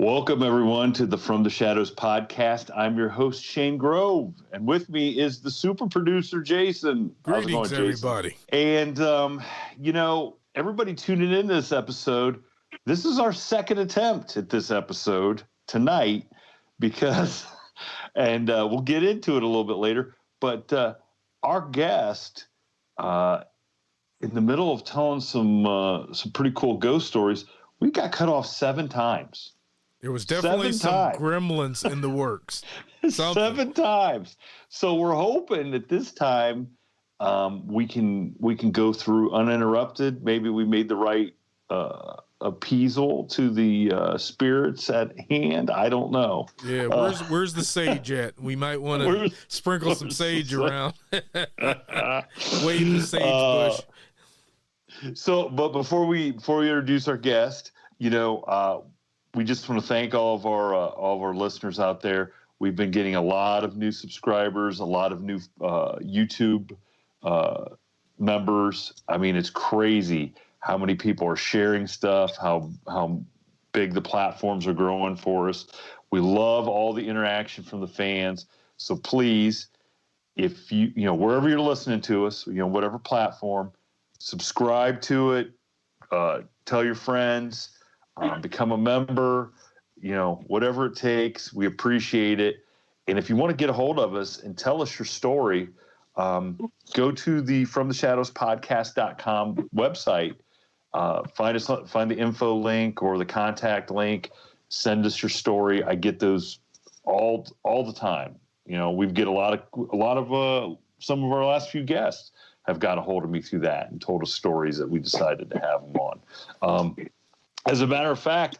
Welcome, everyone, to the From the Shadows podcast. I'm your host, Shane Grove, and with me is the super producer, Jason. Greetings, going, Jason? Everybody. And, everybody tuning in this episode, this is our second attempt at this episode tonight because, and we'll get into it a little bit later, but our guest, in the middle of telling some pretty cool ghost stories, we got cut off 7 times. There was definitely some gremlins in the works. 7 times. So we're hoping that this time we can go through uninterrupted. Maybe we made the right appeasal to the spirits at hand. I don't know. Yeah, where's the sage at? We might want to sprinkle some sage around. Wave the sage bush. So, but before we introduce our guest, we just want to thank all of our listeners out there. We've been getting a lot of new subscribers, a lot of new YouTube members. I mean, it's crazy how many people are sharing stuff, how big the platforms are growing for us. We love all the interaction from the fans. So please, if you wherever you're listening to us, whatever platform, subscribe to it, tell your friends. Become a member, whatever it takes. We appreciate it. And if you want to get a hold of us and tell us your story, go to the FromTheShadowsPodcast.com website. Find the info link or the contact link. Send us your story. I get those all the time. We get a lot of some of our last few guests have got a hold of me through that and told us stories that we decided to have them on. As a matter of fact,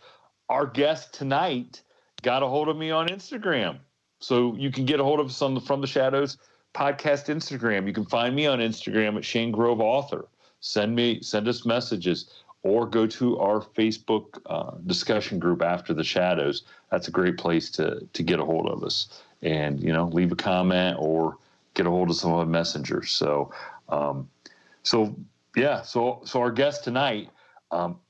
our guest tonight got a hold of me on Instagram. So you can get a hold of us on the From the Shadows podcast Instagram. You can find me on Instagram at Shane Grove Author. Send us messages or go to our Facebook discussion group After the Shadows. That's a great place to get a hold of us and, leave a comment or get a hold of some of the messengers. So our guest tonight,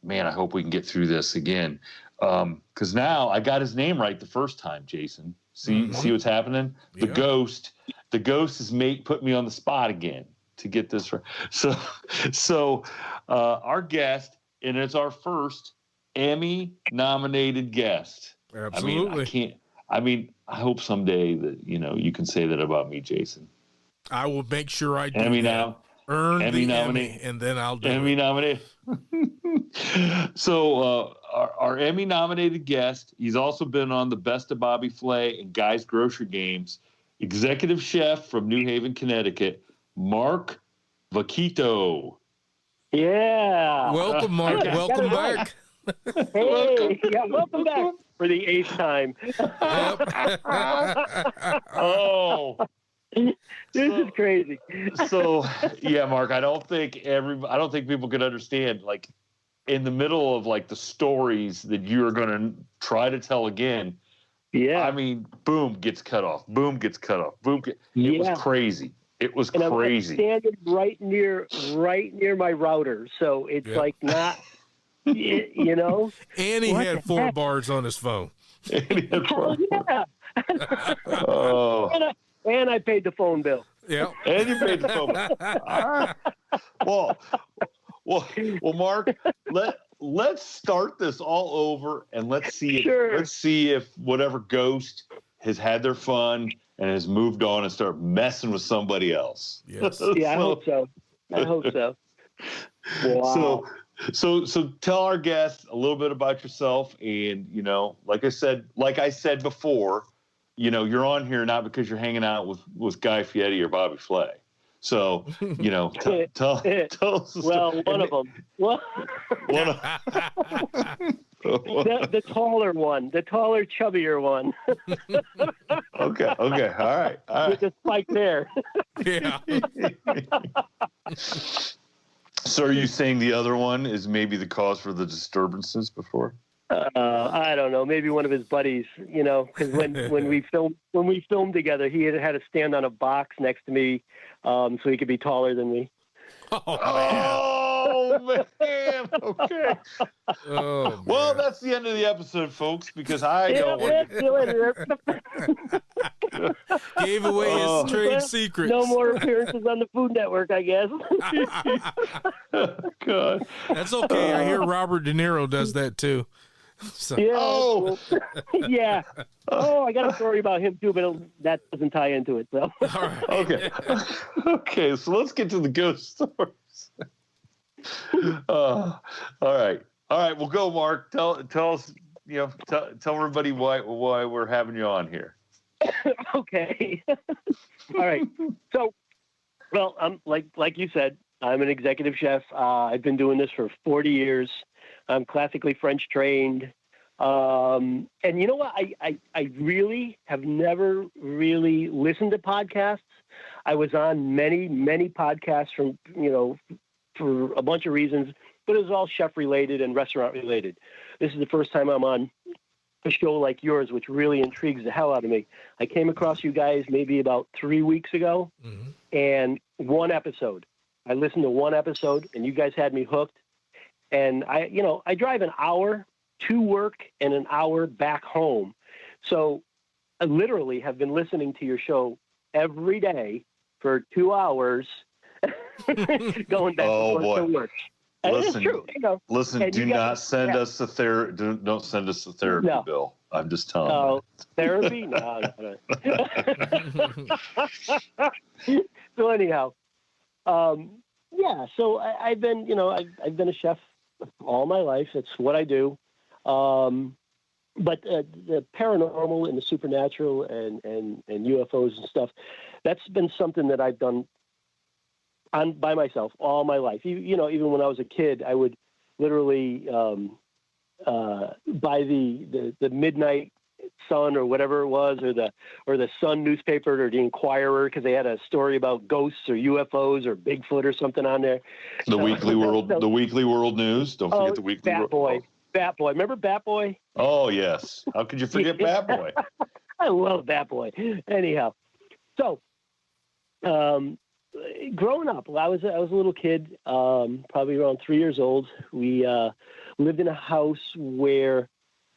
man, I hope we can get through this again. Because now I got his name right the first time, Jason. See what's happening? The ghost is put me on the spot again to get this right. So our guest, and it's our first Emmy-nominated guest. Absolutely. I hope someday that, you can say that about me, Jason. I will make sure I do Emmy that. now. Earn the Emmy, and then I'll do Emmy it. nominated. So our Emmy-nominated guest, he's also been on the Best of Bobby Flay and Guy's Grocery Games, executive chef from New Haven, Connecticut, Mark Vecchitto. Yeah. Welcome, Mark. Welcome back. Hey, welcome back for the 8th time. Oh. This is crazy. So, yeah, Mark, I don't think people could understand, like, in the middle of, like, the stories that you're going to try to tell again. Yeah. I mean, boom, gets cut off. Boom, gets cut off. Boom. It was crazy. It was crazy. I'm standing right near my router, so it's like not, And he had 4 bars on his phone. Oh, yeah. Oh. And I paid the phone bill. Yeah. And you paid the phone bill. All right. Well, Mark, let's start this all over and let's see if whatever ghost has had their fun and has moved on and started messing with somebody else. Yes. Yeah, I hope so. Wow. So tell our guests a little bit about yourself, and like I said before, you're on here not because you're hanging out with Guy Fieri or Bobby Flay. So, tell us. Well, one of them. Well, the taller one, the taller, chubbier one. Okay. All right. With the spike there. Yeah. So are you saying the other one is maybe the cause for the disturbances before? I don't know. Maybe one of his buddies, because when we filmed together, he had to stand on a box next to me, so he could be taller than me. Oh, Oh, man. Okay. Oh, Well, man. that's the end of the episode, folks, because I don't want to. Gave away his trade secrets. No more appearances on the Food Network, I guess. God. That's okay. I hear Robert De Niro does that too. So. Yeah. Oh. Yeah. Oh, I got a story about him too, but that doesn't tie into it. So. All right. Okay. Okay. So let's get to the ghost stories. All right. All right. Well, go, Mark. Tell us. Tell everybody why we're having you on here. Okay. All right. So, well, I'm like you said, I'm an executive chef. I've been doing this for 40 years. I'm classically French trained. And you know what? I really have never really listened to podcasts. I was on many podcasts from, for a bunch of reasons, but it was all chef related and restaurant related. This is the first time I'm on a show like yours, which really intrigues the hell out of me. I came across you guys maybe about 3 weeks ago, and one episode. I listened to one episode, and you guys had me hooked. And I drive an hour to work and an hour back home. So I literally have been listening to your show every day for 2 hours going back to work. Listen, it's true, listen. Do not send us the therapy. Don't send us the therapy bill. I'm just telling you. Oh, therapy? No. So anyhow, So I've been, I've been a chef all my life. It's what I do. But the paranormal and the supernatural and UFOs and stuff, that's been something that I've done by myself all my life. Even when I was a kid, I would literally buy the Midnight Sun or whatever it was, or the Sun newspaper or the Inquirer, because they had a story about ghosts or UFOs or Bigfoot or something on there. The Weekly World News. Don't forget the Weekly Bat Boy. Bat Boy. Remember Bat Boy? Oh yes. How could you forget Bat Boy? I love Bat Boy. Anyhow, so growing up, I was a little kid, probably around 3 years old. We lived in a house where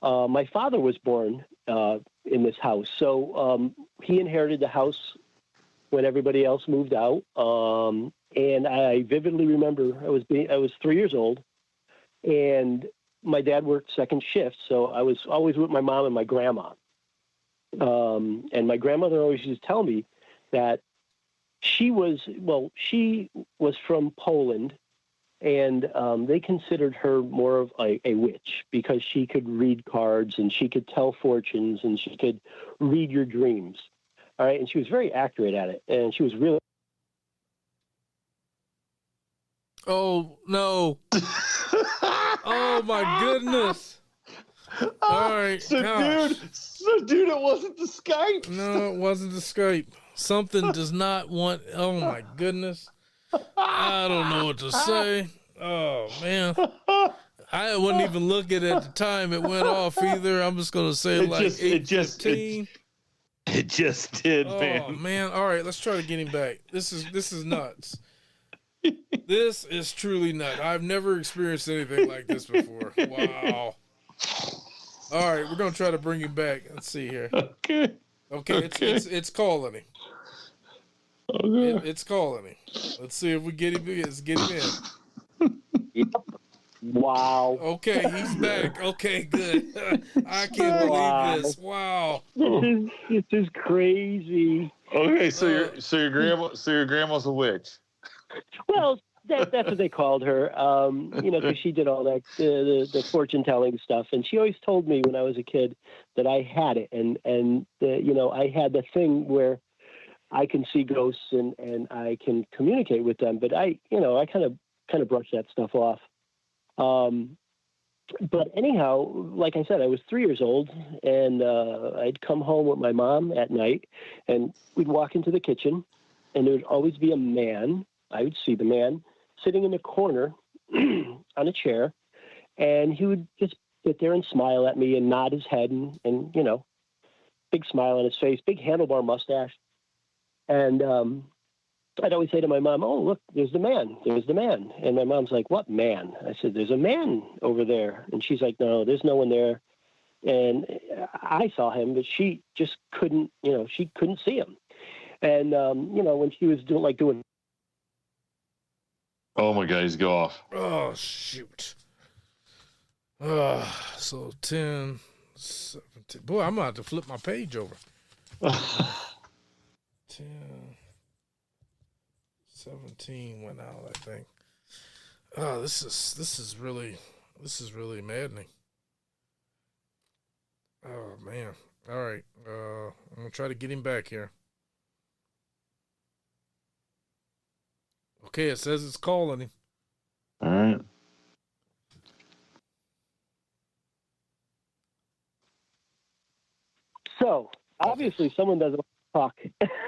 my father was born in this house. So he inherited the house when everybody else moved out. And I vividly remember I was 3 years old, and my dad worked second shift. So I was always with my mom and my grandma. And my grandmother always used to tell me that she was from Poland, and they considered her more of a witch because she could read cards and she could tell fortunes and she could read your dreams. All right. And she was very accurate at it. And she was really. Oh, no. Oh, my goodness. All right. Dude, it wasn't the Skype. No, it wasn't the Skype. Something does not want. Oh, my goodness. I don't know what to say. Oh, man. I wasn't even looking at the time it went off either. I'm just going to say it 8:15. It just did, man. Oh, man. All right, let's try to get him back. This is nuts. This is truly nuts. I've never experienced anything like this before. Wow. All right, we're going to try to bring him back. Let's see here. Okay. It's calling him. It's calling him. Let's see if we get him. Let's get him in. Wow. Okay, he's back. Okay, good. I can't believe this. Wow. This is crazy. Okay, so your grandma's a witch. Well, that's what they called her. Because she did all that the fortune telling stuff, and she always told me when I was a kid that I had it, and I had the thing where I can see ghosts and I can communicate with them, but I kind of brushed that stuff off. But anyhow, like I said, I was 3 years old, and I'd come home with my mom at night, and we'd walk into the kitchen, and there would always be a man. I would see the man sitting in the corner on a chair, and he would just sit there and smile at me and nod his head and big smile on his face, big handlebar mustache. And I'd always say to my mom, "Oh, look, there's the man. There's the man." And my mom's like, "What man?" I said, "There's a man over there." And she's like, "No, there's no one there." And I saw him, but she just couldn't, she couldn't see him. And, when she was doing. Oh my God, he's go off. Oh, shoot. So 10, 17. Boy, I'm going to have to flip my page over. 10, 17 went out, I think. Oh, this is really maddening. Oh, man. All right. I'm going to try to get him back here. Okay, it says it's calling him. All right. So, obviously, someone doesn't talk.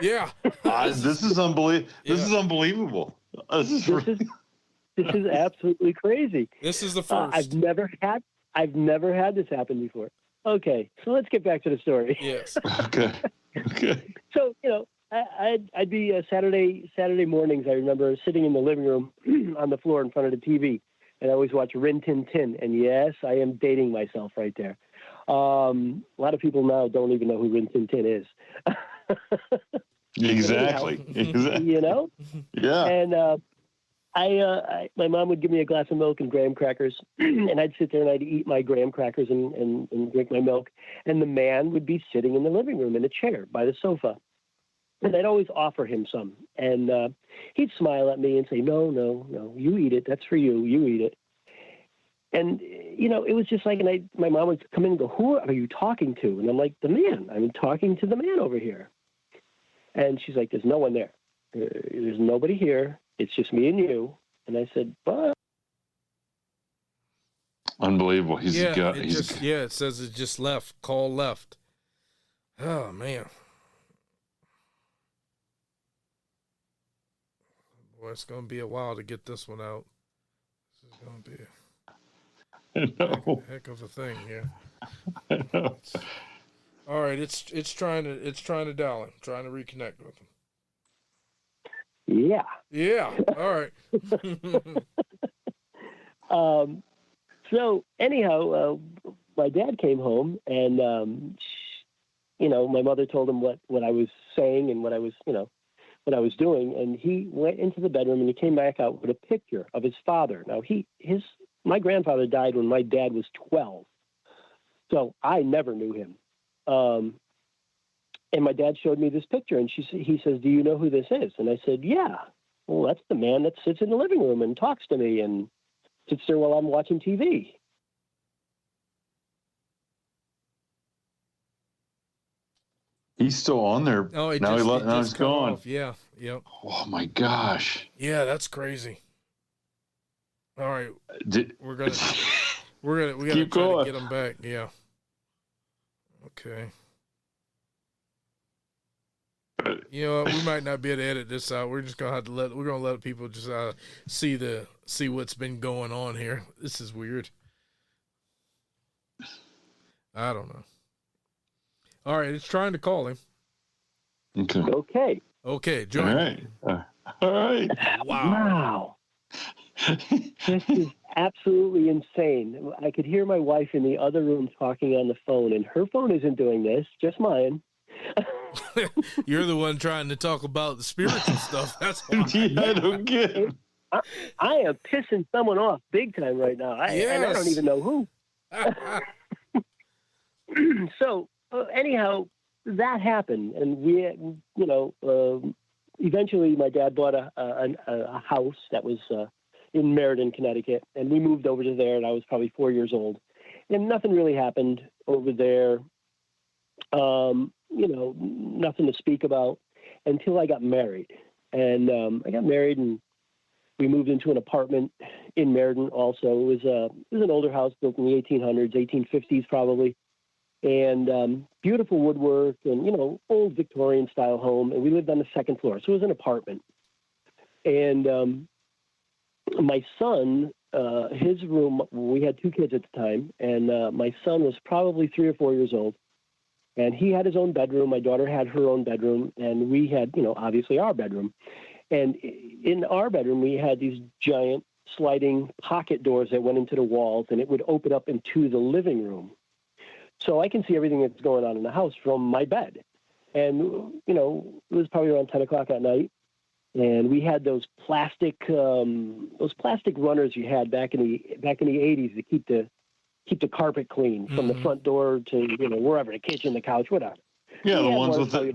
Yeah. This is unbelievable. Yeah. This is unbelievable. This is absolutely crazy. This is the first. I've never had this happen before. Okay, so let's get back to the story. Yes. Okay. So, I'd be Saturday mornings. I remember sitting in the living room on the floor in front of the TV, and I always watch Rin Tin Tin. And yes, I am dating myself right there. A lot of people now don't even know who Rin Tin Tin is. Exactly. Yeah. And my mom would give me a glass of milk and graham crackers, and I'd sit there and I'd eat my graham crackers and drink my milk. And the man would be sitting in the living room in a chair by the sofa. And I'd always offer him some. And he'd smile at me and say, no, you eat it. That's for you. You eat it. And, it was just like, my mom would come in and go, who are you talking to? And I'm like, the man. I'm talking to the man over here. And she's like, there's no one there. There's nobody here. It's just me and you. And I said, but. Unbelievable. It says it just left. Call left. Oh, man. Boy, it's going to be a while to get this one out. This is going to be a heck of a thing here. I know. All right, it's trying to dial him, trying to reconnect with him. Yeah. Yeah. All right. So anyhow, my dad came home, and my mother told him what I was saying and what I was doing, and he went into the bedroom and he came back out with a picture of his father. Now my grandfather died when my dad was 12, so I never knew him. And my dad showed me this picture, and he says, "Do you know who this is?" And I said, "Yeah." Well, that's the man that sits in the living room and talks to me and sits there while I'm watching TV. He's still on there. Oh, now he's gone. Off. Yeah. Yep. Oh my gosh. Yeah, that's crazy. All right. We're gonna keep try going. to get him back. Yeah. Okay. You know what? We might not be able to edit this out. We're just gonna have to let people just see what's been going on here. This is weird. I don't know. All right, it's trying to call him. Okay. Okay, join. All right. All right. Wow. This is absolutely insane. I could hear my wife in the other room talking on the phone, and her phone isn't doing this, just mine. You're the one trying to talk about the spiritual stuff. That's why. I don't get it. I am pissing someone off big time right now. And I don't even know who. So, anyhow, that happened. And we, eventually my dad bought a house that was in Meriden, Connecticut. And we moved over to there, and I was probably 4 years old. And nothing really happened over there. Nothing to speak about until I got married. And I got married, and we moved into an apartment in Meriden also. It was an older house built in the 1800s, 1850s probably. And beautiful woodwork and, old Victorian style home. And we lived on the second floor. So it was an apartment. And my son, his room, we had two kids at the time. And my son was probably 3 or 4 years old. And he had his own bedroom. My daughter had her own bedroom. And we had, obviously our bedroom. And in our bedroom, we had these giant sliding pocket doors that went into the walls, and it would open up into the living room. So I can see everything that's going on in the house from my bed. And, it was probably around 10 o'clock at night. And we had those plastic runners you had back in the 80s to keep the carpet clean from the front door to, wherever, the kitchen, the couch, whatever. Yeah, the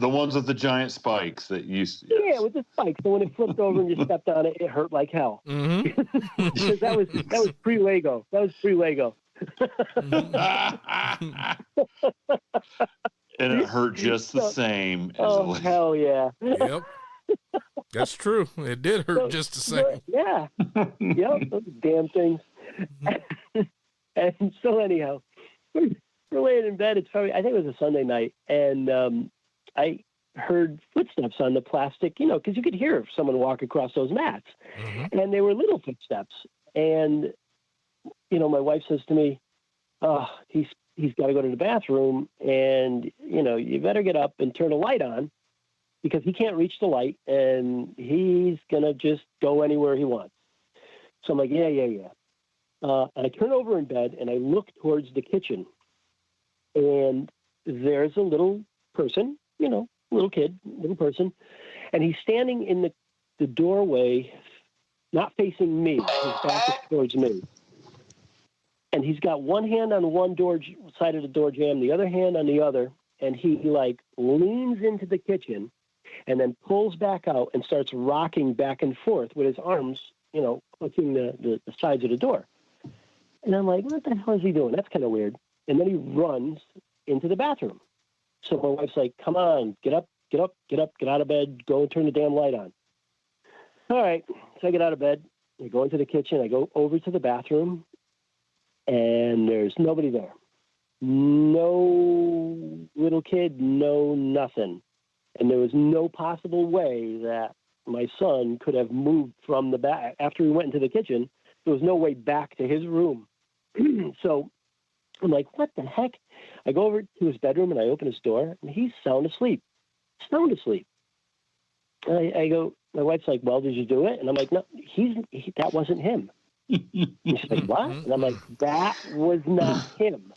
ones with the giant spikes that used. Yes. Yeah, with the spikes. So when it flipped over and you stepped on it, it hurt like hell. Mm-hmm. Because that was pre-Lego. That was pre-Lego. And it hurt just the same. Hell yeah. Yep. That's true. It did hurt just the same. Yeah. Yep. Those damn things. And so anyhow, we're laying in bed. I think it was a Sunday night, and I heard footsteps on the plastic, because you could hear someone walk across those mats, and they were little footsteps. And my wife says to me, "Oh, he's got to go to the bathroom, and you better get up and turn a light on, because he can't reach the light, and he's gonna just go anywhere he wants." So I'm like, yeah. And I turn over in bed and I look towards the kitchen, and there's a little person, little kid, little person, and he's standing in the doorway, not facing me. His back is towards me. And he's got one hand on one side of the door jamb, the other hand on the other, and he leans into the kitchen and then pulls back out and starts rocking back and forth with his arms, clutching the sides of the door. And I'm like, what the hell is he doing? That's kind of weird. And then he runs into the bathroom. So my wife's like, come on, get up, get out of bed, go and turn the damn light on. All right. So I get out of bed, I go into the kitchen, I go over to the bathroom, and there's nobody there. No little kid, no nothing. And there was no possible way that my son could have moved from the back. After we went into the kitchen, there was no way back to his room. So I'm like, what the heck? I go over to his bedroom and I open his door, and he's sound asleep. And I go, my wife's like, well, did you do it? And I'm like, no, that wasn't him. And she's like, what? And I'm like, that was not him.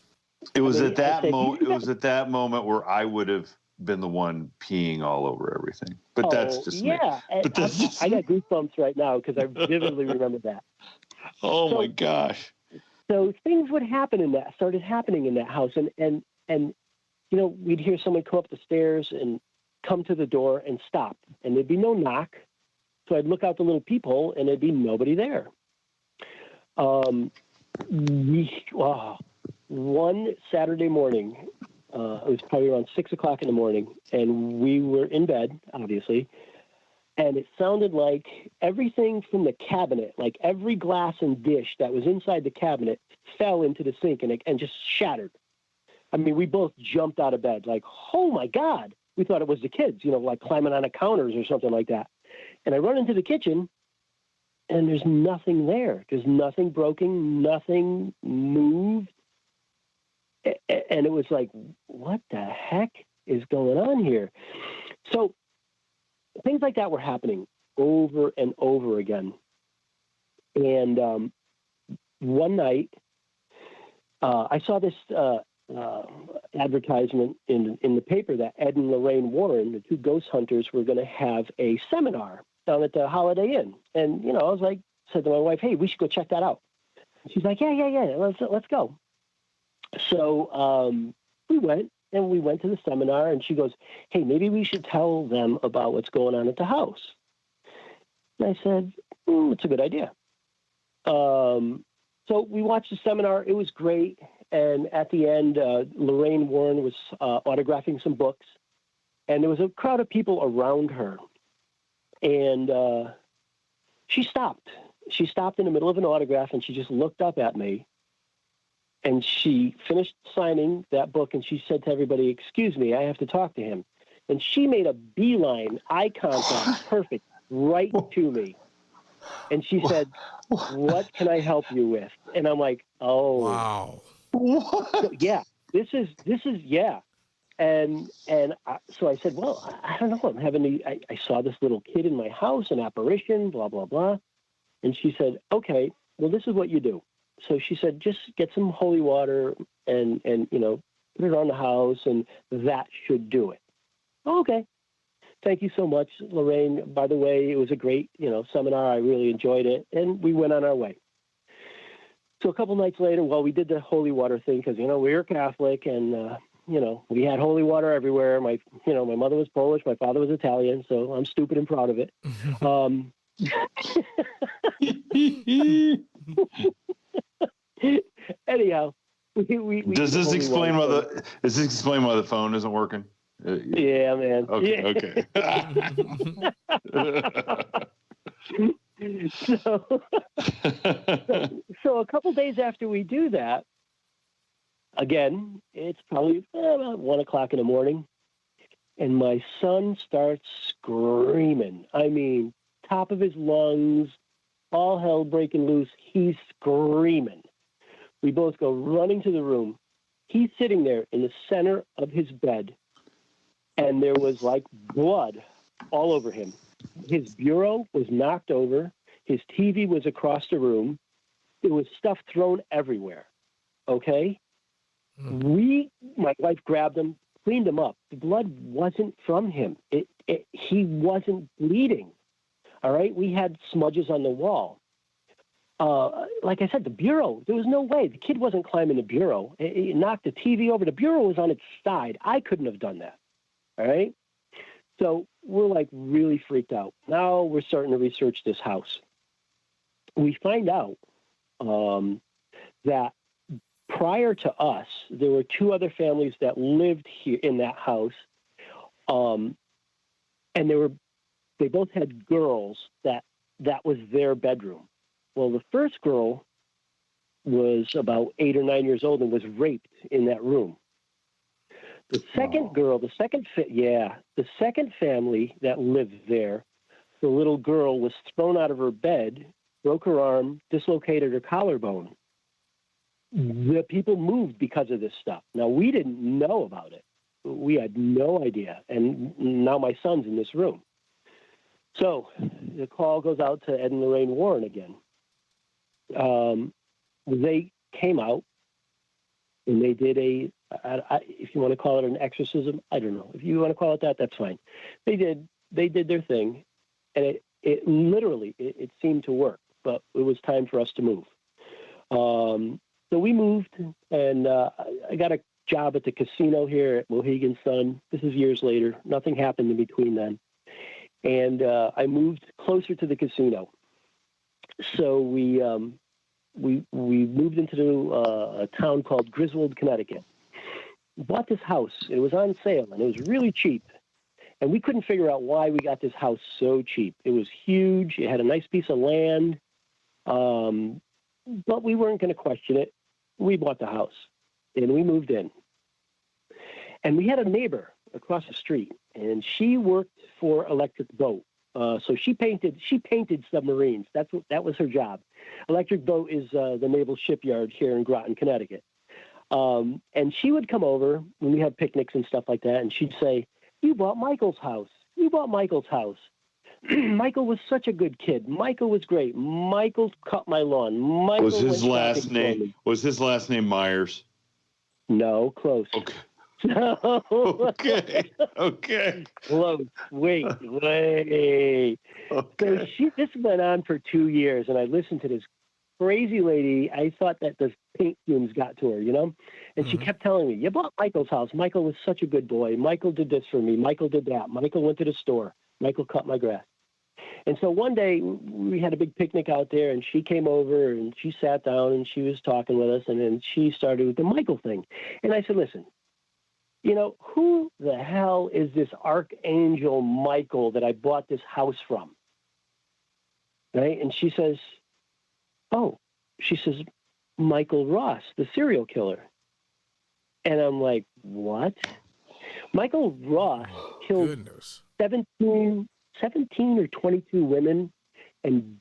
It was at that moment. It was at that moment where I would have been the one peeing all over everything. But that's just me. But I got goosebumps right now because I vividly remember that. Oh my gosh! So things started happening in that house, and we'd hear someone come up the stairs and come to the door and stop, and there'd be no knock. So I'd look out the little peephole, and there'd be nobody there. One Saturday morning, it was probably around 6 o'clock in the morning, and we were in bed, obviously, and it sounded like everything from the cabinet, like every glass and dish that was inside the cabinet, fell into the sink and just shattered. I mean, we both jumped out of bed, like, oh my God. We thought it was the kids, like climbing on the counters or something like that. And I run into the kitchen, and there's nothing there. There's nothing broken, nothing moved. And it was like, what the heck is going on here? So things like that were happening over and over again. And one night, I saw this advertisement in the paper that Ed and Lorraine Warren, the two ghost hunters, were going to have a seminar down at the Holiday Inn. And, I was like, said to my wife, hey, we should go check that out. She's like, yeah, let's go. So we went to the seminar, and she goes, hey, maybe we should tell them about what's going on at the house. And I said, it's a good idea. So we watched the seminar. It was great. And at the end, Lorraine Warren was autographing some books, and there was a crowd of people around her. And she stopped. She stopped in the middle of an autograph, and she just looked up at me. And she finished signing that book, and she said to everybody, excuse me, I have to talk to him. And she made a beeline, eye contact, perfect, right to me. And she said, what can I help you with? And I'm like, oh. Wow. What? So, yeah, this is, yeah. So I said, well, I don't know. I saw this little kid in my house, an apparition, blah, blah, blah. And she said, okay, well, this is what you do. So she said, just get some holy water and put it on the house, and that should do it. Okay. Thank you so much, Lorraine. By the way, it was a great, seminar. I really enjoyed it. And we went on our way. So a couple nights later, we did the holy water thing because, we were Catholic and, we had holy water everywhere. My mother was Polish. My father was Italian. So I'm stupid and proud of it. Anyhow, we Does this explain why the phone isn't working? Yeah, man. Okay. So a couple days after we do that, again, it's probably about 1:00 in the morning, and my son starts screaming. I mean, top of his lungs, all hell breaking loose. He's screaming. We both go running to the room. He's sitting there in the center of his bed, and there was like blood all over him. His bureau was knocked over. His TV was across the room. There was stuff thrown everywhere. Okay? My wife grabbed him, cleaned him up. The blood wasn't from him. He wasn't bleeding. All right? We had smudges on the wall. Like I said, the bureau, there was no way. The kid wasn't climbing the bureau. He knocked the TV over. The bureau was on its side. I couldn't have done that. All right? So we're like really freaked out. Now we're starting to research this house. We find out that prior to us, there were two other families that lived here in that house. And they both had girls that was their bedroom. Well, the first girl was about 8 or 9 years old and was raped in that room. The second girl, the second family that lived there, the little girl was thrown out of her bed, broke her arm, dislocated her collarbone. The people moved because of this stuff. Now, we didn't know about it. We had no idea. And now my son's in this room. So the call goes out to Ed and Lorraine Warren again. They came out and they did if you want to call it an exorcism, I don't know. If you want to call it that, that's fine. They did their thing, and it literally seemed to work, but it was time for us to move. So we moved, and I got a job at the casino here at Mohegan Sun. This is years later. Nothing happened in between then. And I moved closer to the casino. So we moved into a town called Griswold, Connecticut. Bought this house. It was on sale, and it was really cheap. And we couldn't figure out why we got this house so cheap. It was huge. It had a nice piece of land. But we weren't going to question it. We bought the house, and we moved in. And we had a neighbor across the street, and she worked for Electric Boat. So she painted submarines. That was her job. Electric Boat is the naval shipyard here in Groton, Connecticut. And she would come over when we had picnics and stuff like that, and she'd say, "You bought Michael's house. You bought Michael's house. Michael was such a good kid. Michael was great. Michael cut my lawn. Michael was his last name Myers? No, close. Okay. No. Okay. Close. Wait. Okay. So this went on for 2 years, and I listened to this crazy lady. I thought that the paint fumes got to her, and she kept telling me, "You bought Michael's house. Michael was such a good boy. Michael did this for me. Michael did that. Michael went to the store. Michael cut my grass." And so one day we had a big picnic out there, and she came over and she sat down and she was talking with us, and then she started with the Michael thing. And I said, "Listen, who the hell is this Archangel Michael that I bought this house from?" Right? And she says, "Michael Ross, the serial killer." And I'm like, "What?" Michael Ross killed 17 or 22 women and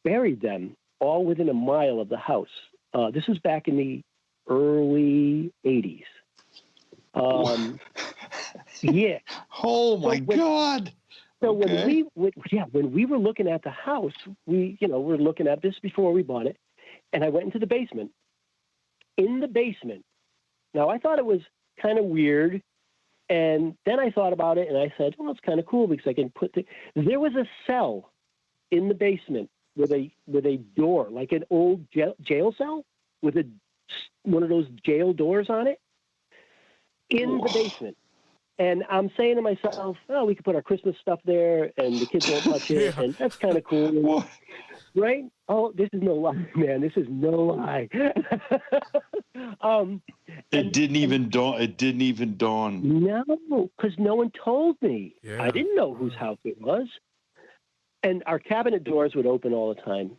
buried them all within a mile of the house. This was back in the early 80s. Yeah. Oh my God. So Okay. when we were looking at the house, we're looking at this before we bought it, and I went into the basement. In the basement, now I thought it was kind of weird, and then I thought about it, and I said, "Well, it's kind of cool because I can There was a cell in the basement with a door, like an old jail cell with one of those jail doors on it, in the basement. And I'm saying to myself, oh, we could put our Christmas stuff there and the kids won't touch it. Yeah. And that's kind of cool. What? Right? Oh, this is no lie, man. This is no lie. It didn't even dawn. No, because no one told me. Yeah. I didn't know whose house it was. And our cabinet doors would open all the time.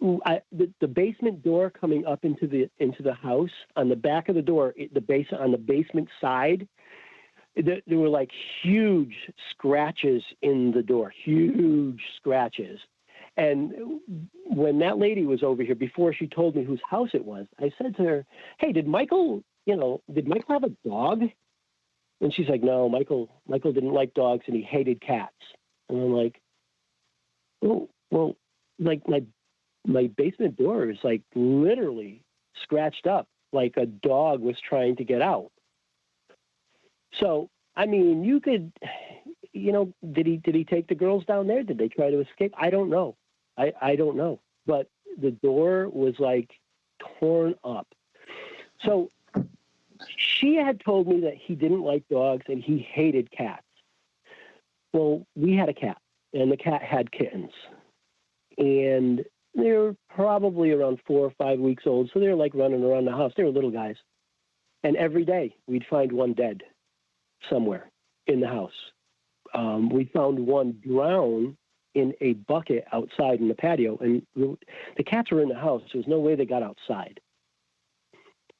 The basement door coming up into the house, on the back of the door, on the basement side, there were like huge scratches in the door, huge scratches. And when that lady was over here, before she told me whose house it was, I said to her, "Hey, did Michael have a dog?" And she's like, "No, Michael didn't like dogs and he hated cats." And I'm like, "Oh, well, like my basement door is like literally scratched up, like a dog was trying to get out." So, I mean, you could, did he take the girls down there? Did they try to escape? I don't know. I don't know. But the door was like torn up. So she had told me that he didn't like dogs and he hated cats. Well, we had a cat, and the cat had kittens. And they were probably around 4 or 5 weeks old, so they were like running around the house. They were little guys. And every day we'd find one dead somewhere in the house. We found one drowned in a bucket outside in the patio, and the cats were in the house. There was no way they got outside.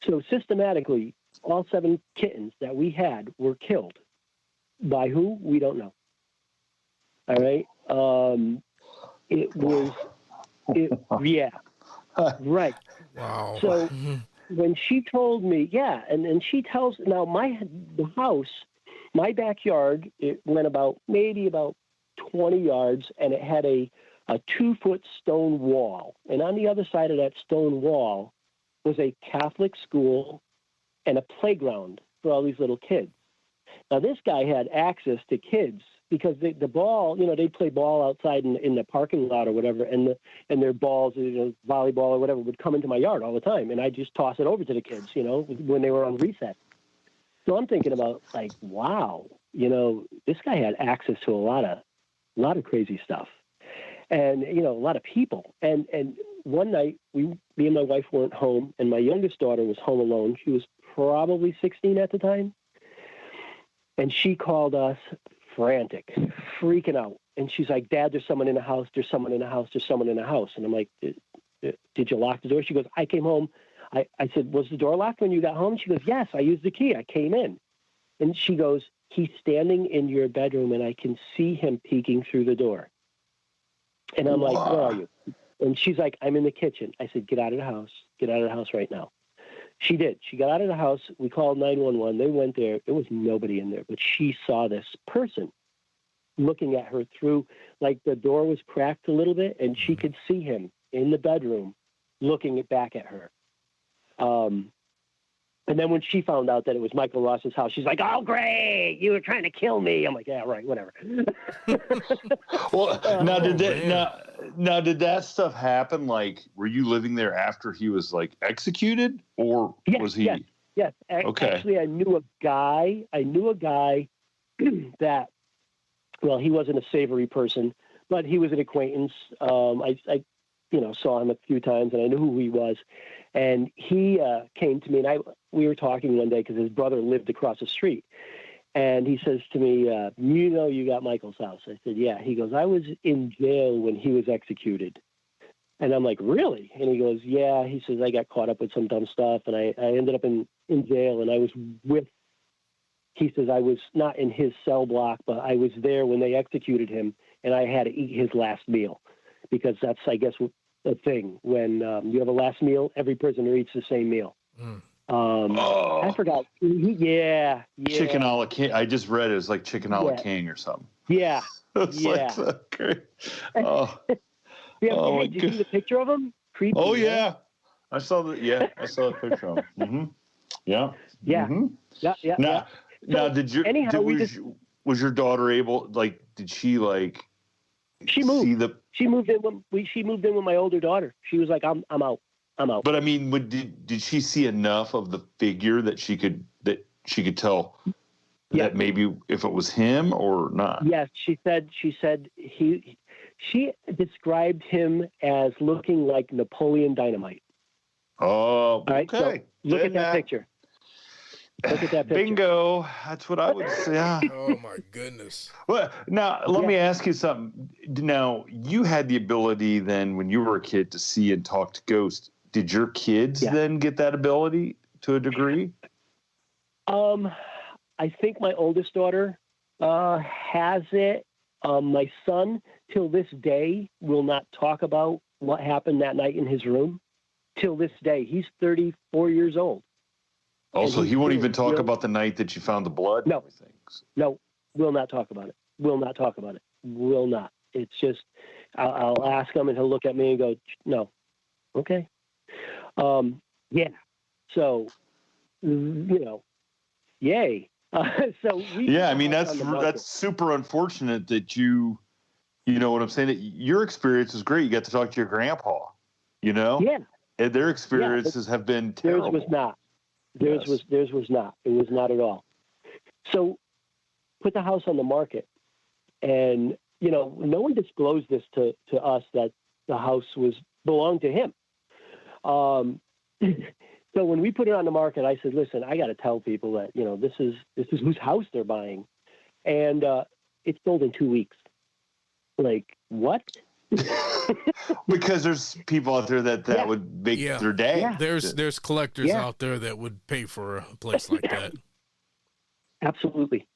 So systematically, all 7 kittens that we had were killed. By who? We don't know. All right? Yeah, right. Wow. So when she told me, and she tells, now the house, my backyard, it went maybe about 20 yards, and it had a 2-foot stone wall. And on the other side of that stone wall was a Catholic school and a playground for all these little kids. Now, this guy had access to kids because the ball, they'd play ball outside in the parking lot or whatever, and their balls, volleyball or whatever, would come into my yard all the time, and I'd just toss it over to the kids, when they were on recess. So I'm thinking about, like, wow, this guy had access to a lot of crazy stuff, and a lot of people. And one night, me and my wife weren't home, and my youngest daughter was home alone. She was probably 16 at the time, and she called us frantic, freaking out. And she's like, "Dad, there's someone in the house. There's someone in the house. There's someone in the house." And I'm like, "Did you lock the door?" She goes, "I came home." I said, "Was the door locked when you got home?" She goes, "Yes, I used the key. I came in." And she goes, "He's standing in your bedroom and I can see him peeking through the door." And I'm like, "Where are you?" And she's like, "I'm in the kitchen." I said, "Get out of the house. Get out of the house right now." She did. She got out of the house. We called 911. They went there. There was nobody in there, but she saw this person looking at her through, like the door was cracked a little bit, and she could see him in the bedroom looking back at her. And then when she found out that it was Michael Ross's house, she's like, "Oh, great, you were trying to kill me." I'm like, "Yeah, right, whatever." Well, now did that stuff happen? Like, were you living there after he was like executed, or was he? Yes. Okay. Actually, I knew a guy that, well, he wasn't a savory person, but he was an acquaintance. I saw him a few times, and I knew who he was. And he came to me, and we were talking one day because his brother lived across the street. And he says to me, "You got Michael's house." I said, "Yeah." He goes, "I was in jail when he was executed." And I'm like, "Really?" And he goes, "Yeah." He says, "I got caught up with some dumb stuff, and I ended up in jail, and I was he says, I was not in his cell block, but I was there when they executed him, and I had to eat his last meal, because that's, I guess, the thing. When you have a last meal, every prisoner eats the same meal. I forgot. Yeah. Chicken a la King. I just read it. It's like Chicken a la King or something. Yeah. It's like so great. Oh, Did you see the picture of him? Creepy. Oh, yeah. I saw the picture of him. Mm-hmm. Yeah. Yeah. Mm-hmm. Yeah. Now, was your daughter able, like, did she, like, she moved. see the... She moved in with my older daughter. She was like, I'm out. But I mean, did she see enough of the figure that she could tell that maybe if it was him or not? Yes, she said she described him as looking like Napoleon Dynamite. Oh, all right, okay. So look at that picture. Look at that picture. Bingo. That's what I would say. Yeah. Oh my goodness. Well, now let me ask you something. Now, you had the ability then when you were a kid to see and talk to ghosts. Did your kids then get that ability to a degree? I think my oldest daughter has it. My son, till this day, will not talk about what happened that night in his room. Till this day, he's 34 years old. Also, he won't even talk about the night that you found the blood? No. No, will not talk about it. Will not. It's just, I'll ask him and he'll look at me and go, no. Okay. Yeah. So, yay. So I mean, that's super unfortunate that you know what I'm saying? That your experience is great. You got to talk to your grandpa, Yeah. And their experiences have been terrible. Theirs was not. Theirs was not. It was not at all. So put the house on the market, and no one disclosed this to us that the house belonged to him. So when we put it on the market, I said, "Listen, I got to tell people that this is whose house they're buying," and it sold in 2 weeks. Like what? Because there's people out there that would make their day. Yeah. There's collectors out there that would pay for a place like that. Absolutely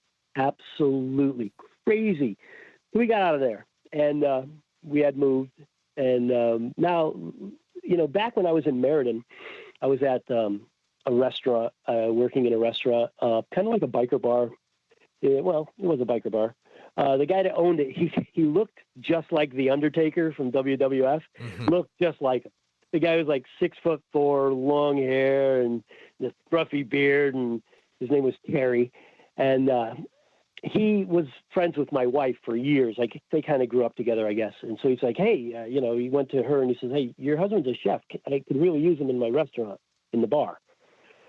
crazy. So we got out of there, and we had moved, and now back when I was in Meriden, I was at a restaurant, working in a restaurant, kind of like a biker bar. Well, it was a biker bar. The guy that owned it, he looked just like the Undertaker from WWF. Mm-hmm. Looked just like him. The guy was like 6'4", long hair and this scruffy beard, and his name was Terry. And he was friends with my wife for years. Like they kind of grew up together, I guess. And so he's like, hey, he went to her and he says, hey, your husband's a chef. I could really use him in my restaurant, in the bar.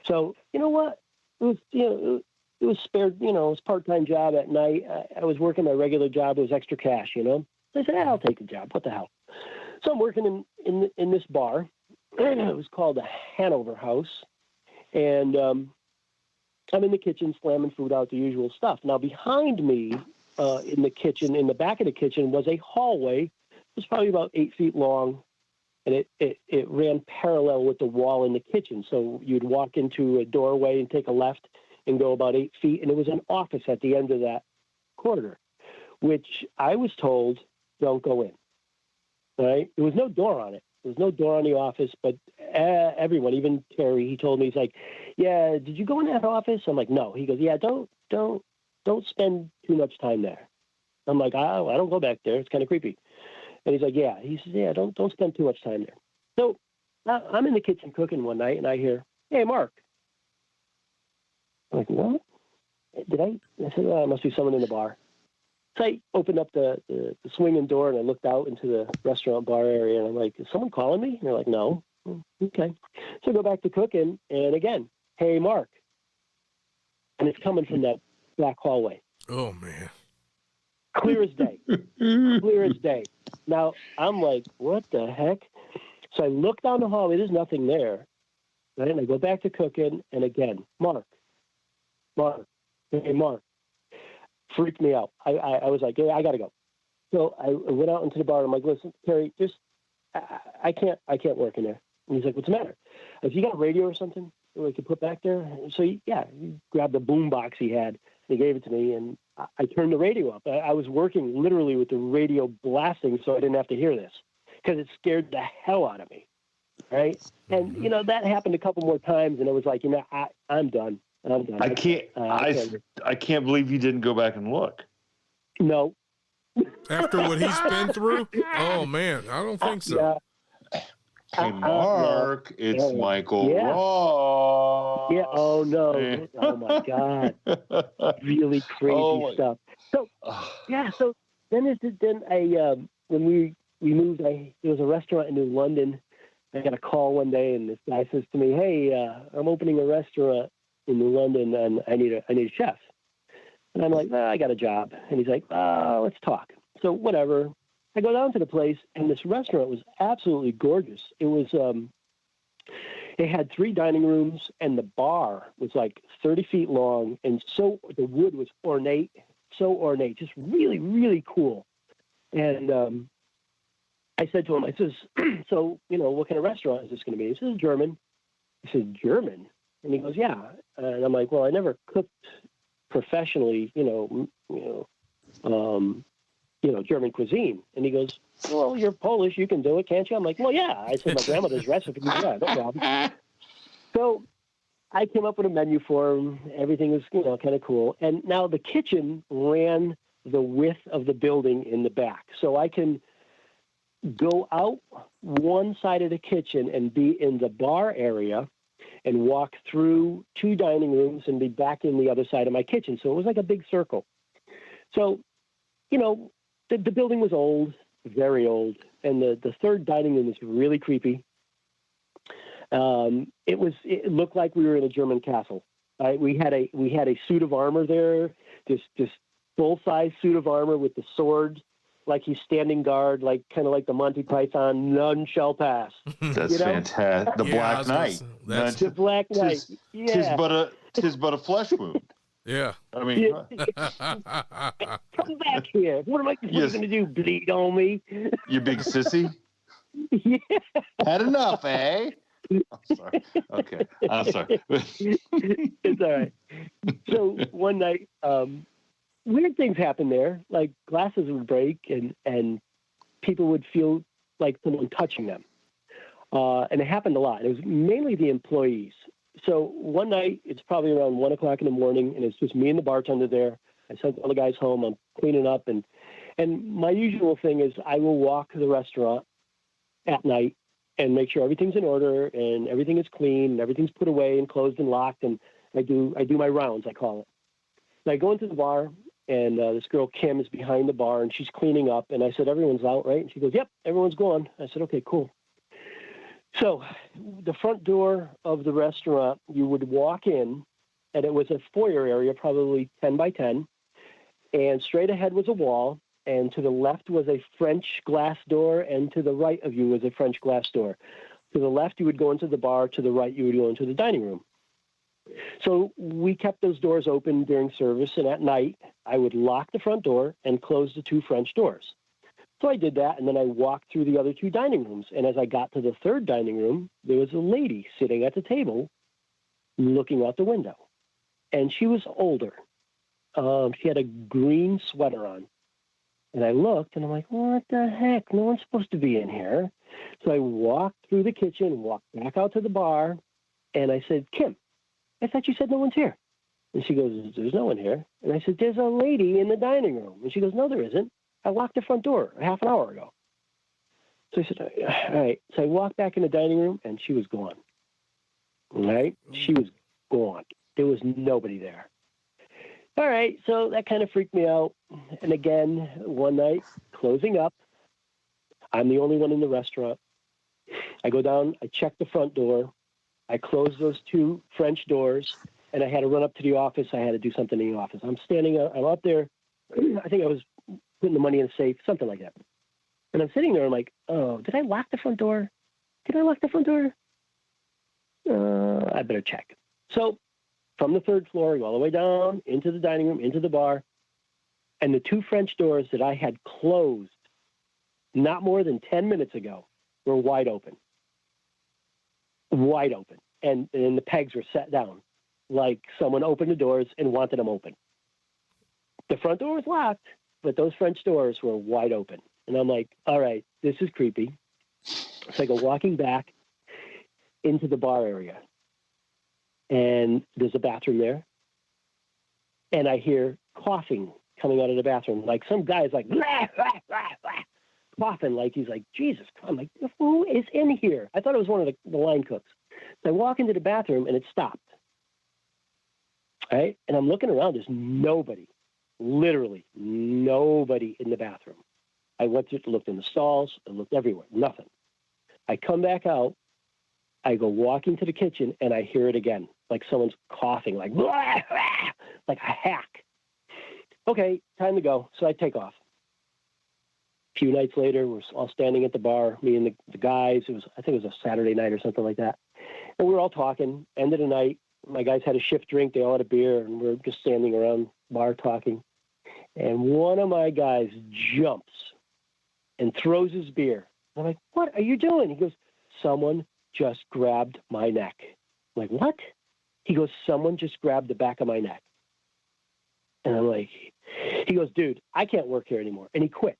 So you know what? It was, it was spared, it was a part-time job at night. I was working my regular job. It was extra cash, So I said, I'll take the job. What the hell? So I'm working in this bar. It was called the Hanover House. And I'm in the kitchen slamming food out, the usual stuff. Now behind me in the kitchen, in the back of the kitchen, was a hallway. It was probably about 8 feet long. And it ran parallel with the wall in the kitchen. So you'd walk into a doorway and take a left and go about 8 feet. And it was an office at the end of that corridor, which I was told, don't go in. Right? There was no door on it. There was no door on the office, but everyone, even Terry, he told me, he's like, yeah, did you go in that office? I'm like, no. He goes, yeah, don't spend too much time there. I'm like, I don't go back there. It's kind of creepy. And he's like, yeah. He says, yeah, don't spend too much time there. So I'm in the kitchen cooking one night, and I hear, hey, Mark. I'm like, what? I said, oh, it must be someone in the bar. So I opened up the swinging door, and I looked out into the restaurant bar area, and I'm like, is someone calling me? And they're like, no. Okay. So I go back to cooking, and again, hey, Mark. And it's coming from that black hallway. Oh, man. Clear as day. Clear as day. Now, I'm like, what the heck? So I look down the hallway. There's nothing there. Right? And I go back to cooking, and again, Mark. Hey, Mark. Freaked me out. I was like, hey, I got to go. So I went out into the bar. I'm like, listen, Terry, I can't work in there. And he's like, what's the matter? I said, you got a radio or something that we could put back there? So, he grabbed the boom box he had. He gave it to me, and I turned the radio up. I was working literally with the radio blasting so I didn't have to hear this because it scared the hell out of me. right? And you know that happened a couple more times, and it was like, you know, I'm done. I'm done. I can't believe you didn't go back and look. No. After what he's been through? Oh man, I don't think so. Yeah. Hey, Mark, it's Michael Ross. Yeah. Oh no. Oh my God. Really crazy stuff. So yeah. So then when we moved, there was a restaurant in New London. I got a call one day, and this guy says to me, "Hey, I'm opening a restaurant in New London, and I need a chef." And I'm like, I got a job. And he's like, let's talk. So whatever. I go down to the place, and this restaurant was absolutely gorgeous. It was, it had 3 dining rooms, and the bar was like 30 feet long, and so the wood was ornate, just really, really cool. And I said to him, I says, so, you know, what kind of restaurant is this going to be? He says, German. I said, German? And he goes, yeah. And I'm like, well, I never cooked professionally, German cuisine. And he goes, well, you're Polish, you can do it, can't you? I'm like, well, yeah. I said, my grandmother's recipe. Yeah, no problem. So I came up with a menu for him. Everything was, kind of cool. And now the kitchen ran the width of the building in the back. So I can go out one side of the kitchen and be in the bar area and walk through 2 dining rooms and be back in the other side of my kitchen. So it was like a big circle. So, the building was old, very old, and the third dining room was really creepy. It looked like we were in a German castle. We had a suit of armor there, this full-size suit of armor with the sword, like he's standing guard, like kind of like the Monty Python, none shall pass. That's fantastic. The Black Knight. That's the Black Knight. Yeah. Tis but a flesh wound. Yeah. I mean, come back here. What am I going to do? Bleed on me? You big sissy? Yeah. Had enough, eh? I'm sorry. Okay. I'm sorry. It's all right. So one night, weird things happened there. Like glasses would break and people would feel like someone touching them. And it happened a lot. It was mainly the employees. So one night, it's probably around 1 o'clock in the morning, and it's just me and the bartender there. I sent all the guys home. I'm cleaning up, and my usual thing is I will walk the restaurant at night and make sure everything's in order and everything is clean and everything's put away and closed and locked. And I do my rounds, I call it. And I go into the bar, and this girl Kim is behind the bar, and she's cleaning up. And I said, "Everyone's out, right?" And she goes, "Yep, everyone's gone." I said, "Okay, cool." So the front door of the restaurant, you would walk in, and it was a foyer area, probably 10 by 10, and straight ahead was a wall, and to the left was a French glass door, and to the right of you was a French glass door. To the left, you would go into the bar. To the right, you would go into the dining room. So we kept those doors open during service, and at night, I would lock the front door and close the 2 French doors. So I did that, and then I walked through the other 2 dining rooms. And as I got to the 3rd dining room, there was a lady sitting at the table looking out the window. And she was older. She had a green sweater on. And I looked, and I'm like, what the heck? No one's supposed to be in here. So I walked through the kitchen, walked back out to the bar, and I said, "Kim, I thought you said no one's here." And she goes, "There's no one here." And I said, "There's a lady in the dining room." And she goes, "No, there isn't. I locked the front door a half an hour ago." So I said, "All right." So I walked back in the dining room, and she was gone. All right? She was gone. There was nobody there. All right, so that kind of freaked me out. And again, one night, closing up, I'm the only one in the restaurant. I go down, I check the front door, I close those 2 French doors, and I had to run up to the office. I had to do something in the office. I'm up there. I think I was putting the money in a safe, something like that. And I'm sitting there, I'm like, oh, did I lock the front door? I better check. So from the 3rd floor, all the way down into the dining room, into the bar, and the 2 French doors that I had closed not more than 10 minutes ago were wide open. Wide open. And the pegs were set down like someone opened the doors and wanted them open. The front door was locked, but those French doors were wide open. And I'm like, all right, this is creepy. So I go walking back, into the bar area. And there's a bathroom there. And I hear coughing coming out of the bathroom. Like some guy's like, blah, blah, blah, blah, coughing like he's like, Jesus. I'm like, who is in here? I thought it was one of the line cooks. So I walk into the bathroom and it stopped. Right? And I'm looking around. There's nobody, literally nobody in the bathroom. I went through, looked in the stalls, I looked everywhere, nothing. I come back out. I go walking to the kitchen and I hear it again, like someone's coughing, like, blah, blah, like a hack. Okay, time to go. So I take off. A few nights later, we're all standing at the bar, me and the guys. I think it was a Saturday night or something like that. And we were all talking. End of the night, my guys had a shift drink. They all had a beer, and we're just standing around the bar talking. And one of my guys jumps and throws his beer. I'm like, what are you doing? He goes, someone just grabbed my neck. I'm like, what? He goes, someone just grabbed the back of my neck. And I'm like, he goes, dude, I can't work here anymore. And he quit.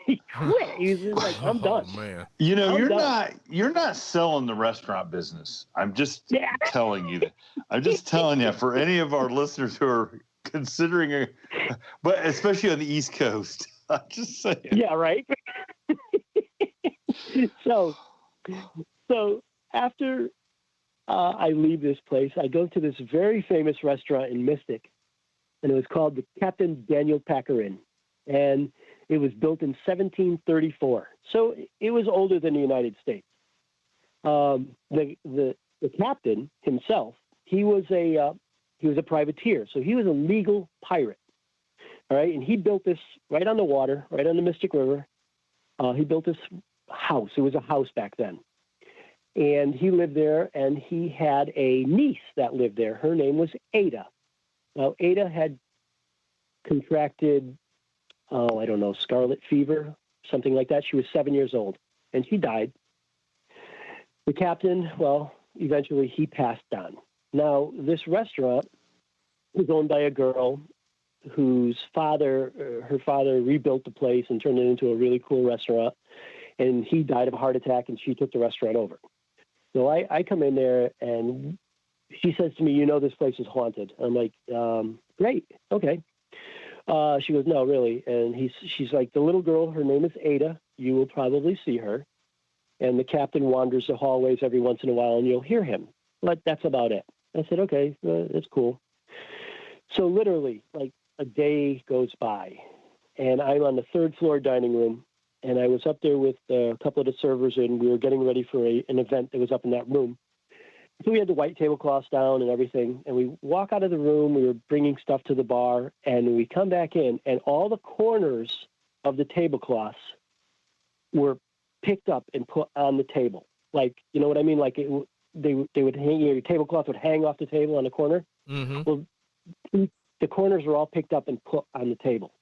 He quit. He's just like, I'm done. Man. You know, you're not selling the restaurant business. I'm just telling you that. I'm just telling you, for any of our listeners who are considering but especially on the East Coast. I'm just saying. Yeah, right. So after I leave this place, I go to this very famous restaurant in Mystic, and it was called the Captain Daniel Packer Inn, and it was built in 1734. So it was older than the United States. The captain himself, he was a privateer, so he was a legal pirate. All right, and he built this right on the water, right on the Mystic River. He built this house. It was a house back then. And he lived there, and he had a niece that lived there. Her name was Ada. Now, Ada had contracted, I don't know, scarlet fever, something like that. She was 7 years old, and she died. The captain, well, eventually he passed on. Now, this restaurant was owned by a girl whose her father rebuilt the place and turned it into a really cool restaurant. And he died of a heart attack, and she took the restaurant over. So I come in there, and she says to me, you know, this place is haunted. I'm like, great. Okay. She goes, no, really. And she's like, the little girl, her name is Ada. You will probably see her. And the captain wanders the hallways every once in a while, and you'll hear him. But that's about it. I said, okay, that's cool. So literally, like, a day goes by, and I'm on the third floor dining room, and I was up there with a couple of the servers, and we were getting ready for an event that was up in that room. So we had the white tablecloths down and everything, and we walk out of the room. We were bringing stuff to the bar, and we come back in, and all the corners of the tablecloths were picked up and put on the table. Like, you know what I mean? Like they would hang, your tablecloth would hang off the table on the corner. Mm-hmm. Well, the corners were all picked up and put on the table.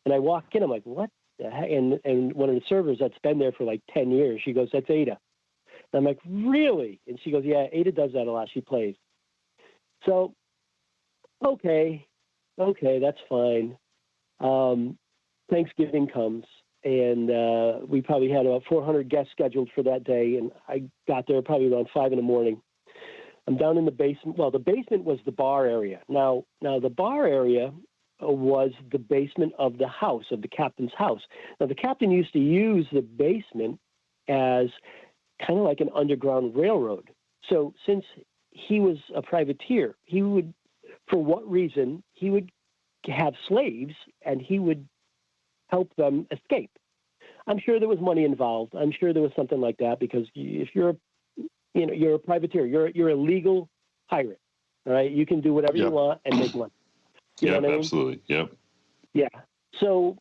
And I walk in, I'm like, what the heck? And one of the servers that's been there for like 10 years, she goes, that's Ada. And I'm like, really? And she goes, yeah, Ada does that a lot. She plays. So, okay, that's fine. Thanksgiving comes, and we probably had about 400 guests scheduled for that day, and I got there probably around 5 a.m. I'm down in the basement. Well, the basement was the bar area. Now the bar area was the basement of the house, of the captain's house. Now, the captain used to use the basement as kind of like an underground railroad. So since he was a privateer, he would, for what reason, he would have slaves, and he would help them escape. I'm sure there was money involved. I'm sure there was something like that, because if you're a privateer, you're a legal pirate, all right? You can do whatever you want and make money. You know what I mean? Absolutely. Yep. Yeah. So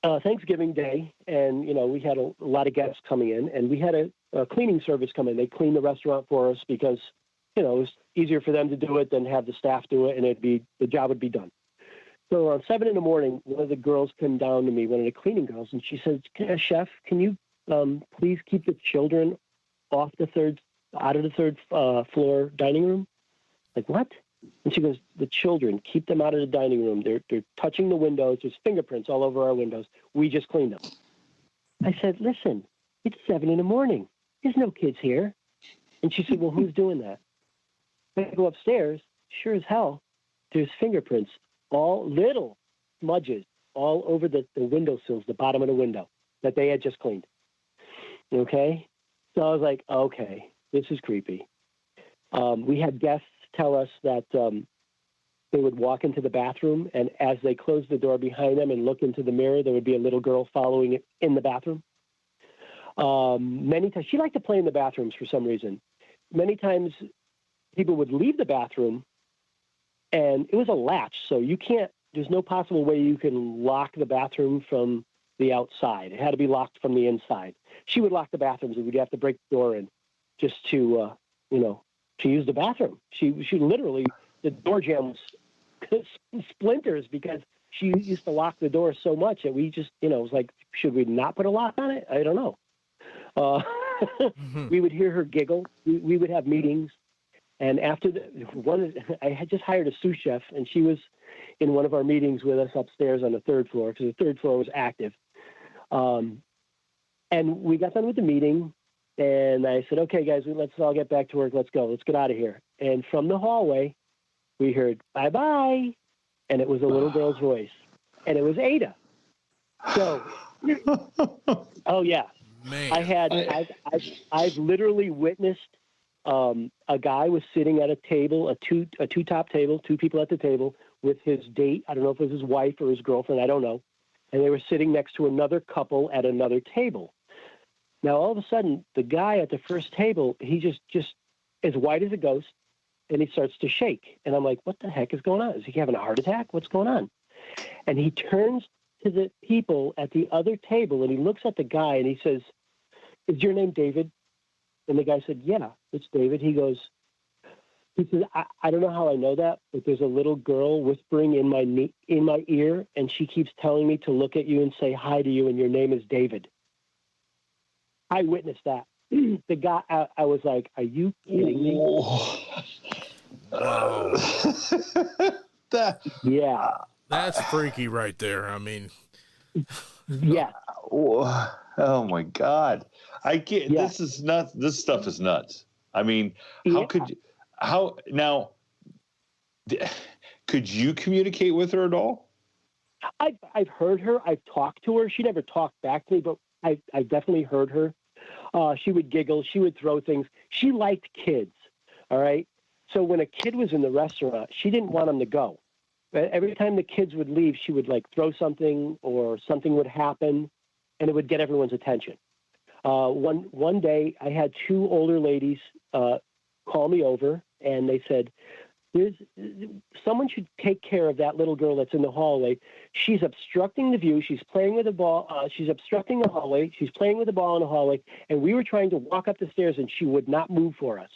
Thanksgiving Day, and, we had a lot of guests coming in, and we had a cleaning service come in. They cleaned the restaurant for us because, it was easier for them to do it than have the staff do it, and the job would be done. So around 7 a.m, one of the girls came down to me, one of the cleaning girls, and she said, Chef, can you please keep the children out of the third floor dining room? Like, what? And she goes, the children, keep them out of the dining room. They're touching the windows. There's fingerprints all over our windows. We just cleaned them. I said, listen, it's 7 a.m. There's no kids here. And she said, well, who's doing that? I go upstairs, sure as hell, there's fingerprints, all little smudges all over the windowsills, the bottom of the window that they had just cleaned. Okay? So I was like, okay, this is creepy. We had guests tell us that they would walk into the bathroom, and as they closed the door behind them and look into the mirror, there would be a little girl following it in the bathroom. Many times, she liked to play in the bathrooms for some reason. Many times, people would leave the bathroom, and it was a latch, so there's no possible way you can lock the bathroom from the outside. It had to be locked from the inside. She would lock the bathrooms, and we'd have to break the door in just to, to use the bathroom. She literally, the door jam was splinters because she used to lock the door so much that we just, it was like, should we not put a lock on it? I don't know. We would hear her giggle. We would have meetings. And after I had just hired a sous chef, and she was in one of our meetings with us upstairs on the third floor, because the third floor was active. And we got done with the meeting, and I said, okay, guys, let's all get back to work. Let's go. Let's get out of here. And from the hallway, we heard, bye-bye. And it was a little girl's voice. And it was Ada. So, oh, yeah. Man. I've literally witnessed a guy was sitting at a table, a two-top table, two people at the table with his date. I don't know if it was his wife or his girlfriend. I don't know. And they were sitting next to another couple at another table. Now, all of a sudden, the guy at the first table, he just as white as a ghost, and he starts to shake. And I'm like, what the heck is going on? Is he having a heart attack? What's going on? And he turns to the people at the other table, and he looks at the guy, and he says, is your name David? And the guy said, yeah, it's David. He says, I don't know how I know that, but there's a little girl whispering in my ear, and she keeps telling me to look at you and say hi to you, and your name is David. I witnessed that. The guy, I was like, are you kidding me? Wow. Yeah. That's freaky right there. I mean, yeah. Oh my God. I can't, Yeah. This is nuts. This stuff is nuts. I mean, could you communicate with her at all? I've heard her. I've talked to her. She never talked back to me, but I definitely heard her. She would giggle. She would throw things. She liked kids. All right. So when a kid was in the restaurant, she didn't want him to go. But every time the kids would leave, she would like throw something, or something would happen, and it would get everyone's attention. One day I had two older ladies call me over, and they said, someone should take care of that little girl that's in the hallway. She's obstructing the view. She's playing with the ball. She's obstructing the hallway. She's playing with the ball in the hallway. And we were trying to walk up the stairs, and she would not move for us.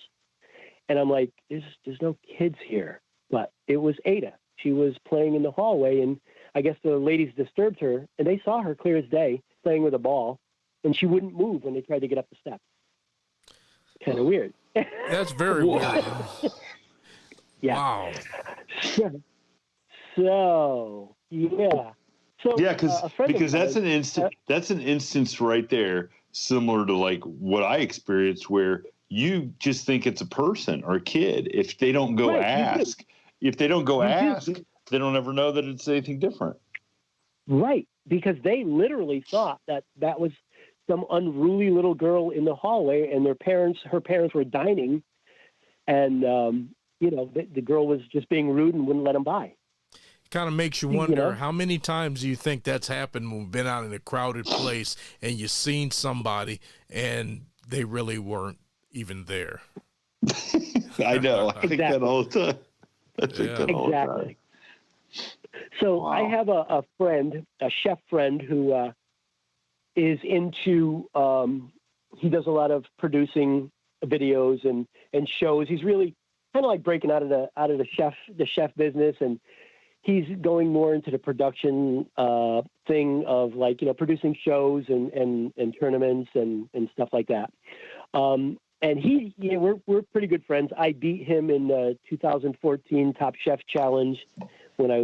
And I'm like, there's no kids here. But it was Ada. She was playing in the hallway, and I guess the ladies disturbed her, and they saw her clear as day playing with a ball, and she wouldn't move when they tried to get up the steps. Kind of weird. That's very weird. Yeah. Wow. So yeah. So yeah, because that's an instance right there, similar to like what I experienced, where you just think it's a person or a kid. If they don't go ask, they don't ever know that it's anything different. Right, because they literally thought that was some unruly little girl in the hallway, and her parents were dining, and the girl was just being rude and wouldn't let them by. Kind of makes you wonder, how many times do you think that's happened when we've been out in a crowded place and you've seen somebody and they really weren't even there? I know. I think that all the time. Exactly. So wow. I have a friend, a chef friend, who is into. He does a lot of producing videos and shows. He's really kind of like breaking out of the chef business, and he's going more into the production thing of like producing shows and tournaments and stuff like that. And we're pretty good friends. I beat him in the 2014 Top Chef Challenge when I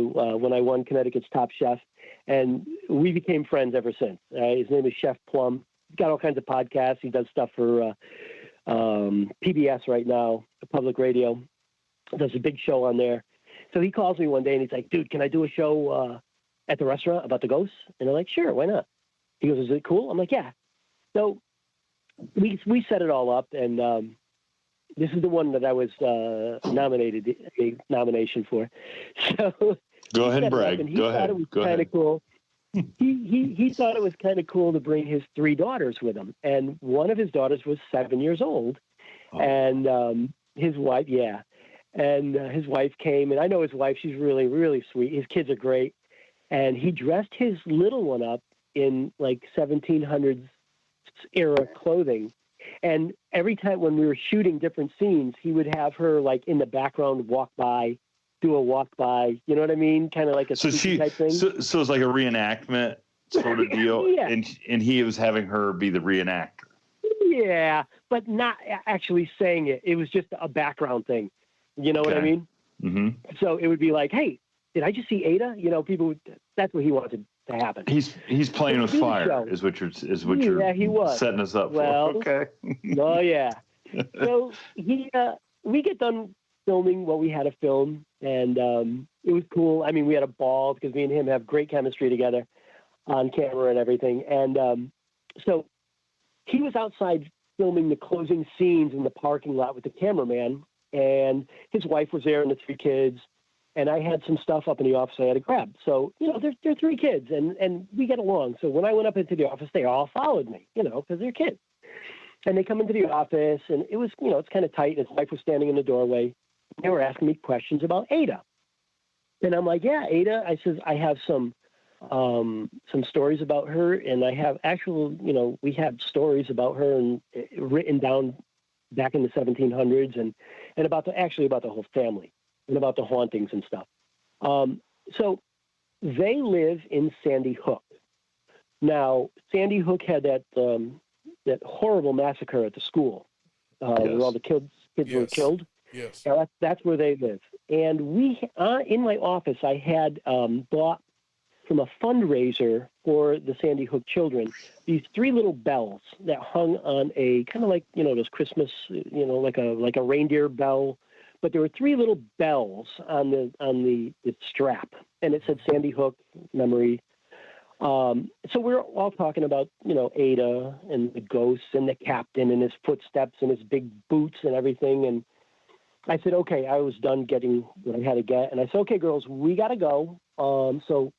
won Connecticut's Top Chef, and we became friends ever since. His name is Chef Plum. He's got all kinds of podcasts. He does stuff for PBS right now, public radio, does a big show on there. So he calls me one day and he's like, dude, can I do a show at the restaurant about the ghosts? And I'm like, sure, why not? He goes, is it cool? I'm like, yeah. So we set it all up, and this is the one that I was nominated a nomination for. So go ahead and brag. And he thought it was kind of cool. He thought it was kind of cool to bring his 3 daughters with him, and one of his daughters was 7 years old, and his wife, his wife came, and I know his wife; she's really, really sweet. His kids are great, and he dressed his little one up in like 1700s era clothing. And every time when we were shooting different scenes, he would have her like in the background do a walk by, you know what I mean? Kind of like a type thing. So it's like a reenactment sort of deal. Yeah. And he was having her be the reenactor. Yeah, but not actually saying it. It was just a background thing. You know what I mean? Mm-hmm. So it would be like, hey, did I just see Ada? You know, people would, that's what he wanted to happen. He's playing with fire is what you're he was setting us up for. Okay. Oh yeah. So we get done filming what we had to film, and it was cool. I mean, we had a ball because me and him have great chemistry together on camera and everything. And so he was outside filming the closing scenes in the parking lot with the cameraman, and his wife was there and the 3 kids. And I had some stuff up in the office I had to grab. So, you know, they're 3 kids, and we get along. So when I went up into the office, they all followed me, you know, because they're kids. And they come into the office, and it was, you know, it's kind of tight. And his wife was standing in the doorway. They were asking me questions about Ada. And I'm like, yeah, Ada. I says, I have some stories about her. And I have actual, you know, we have stories about her and written down back in the 1700s and about the whole family. And about the hauntings and stuff. So they live in Sandy Hook. Now, Sandy Hook had that horrible massacre at the school where all the kids were killed. Yes. Now, that's where they live. And we, in my office, I had bought from a fundraiser for the Sandy Hook children these 3 little bells that hung on a kind of like, you know, those Christmas, you know, like a reindeer bell. But there were 3 little bells on the strap, and it said Sandy Hook memory. So we're all talking about, you know, Ada and the ghosts and the captain and his footsteps and his big boots and everything. And I said, okay, I was done getting what I had to get. And I said, okay, girls, we got to go. So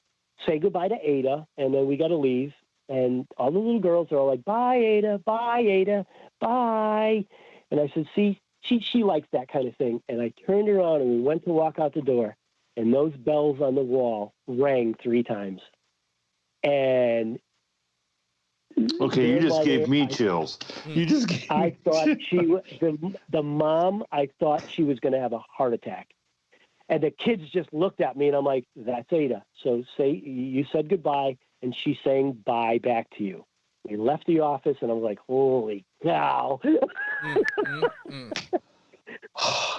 say goodbye to Ada, and then we got to leave. And all the little girls are all like, bye, Ada, bye, Ada, bye. And I said, see, she likes that kind of thing. And I turned around and we went to walk out the door, and those bells on the wall rang 3 times. And okay, you just gave me chills. You just gave I thought the mom, I thought she was going to have a heart attack. And the kids just looked at me, and I'm like, that's Ada. So you said goodbye, and she's saying bye back to you. We left the office, and I was like, holy cow.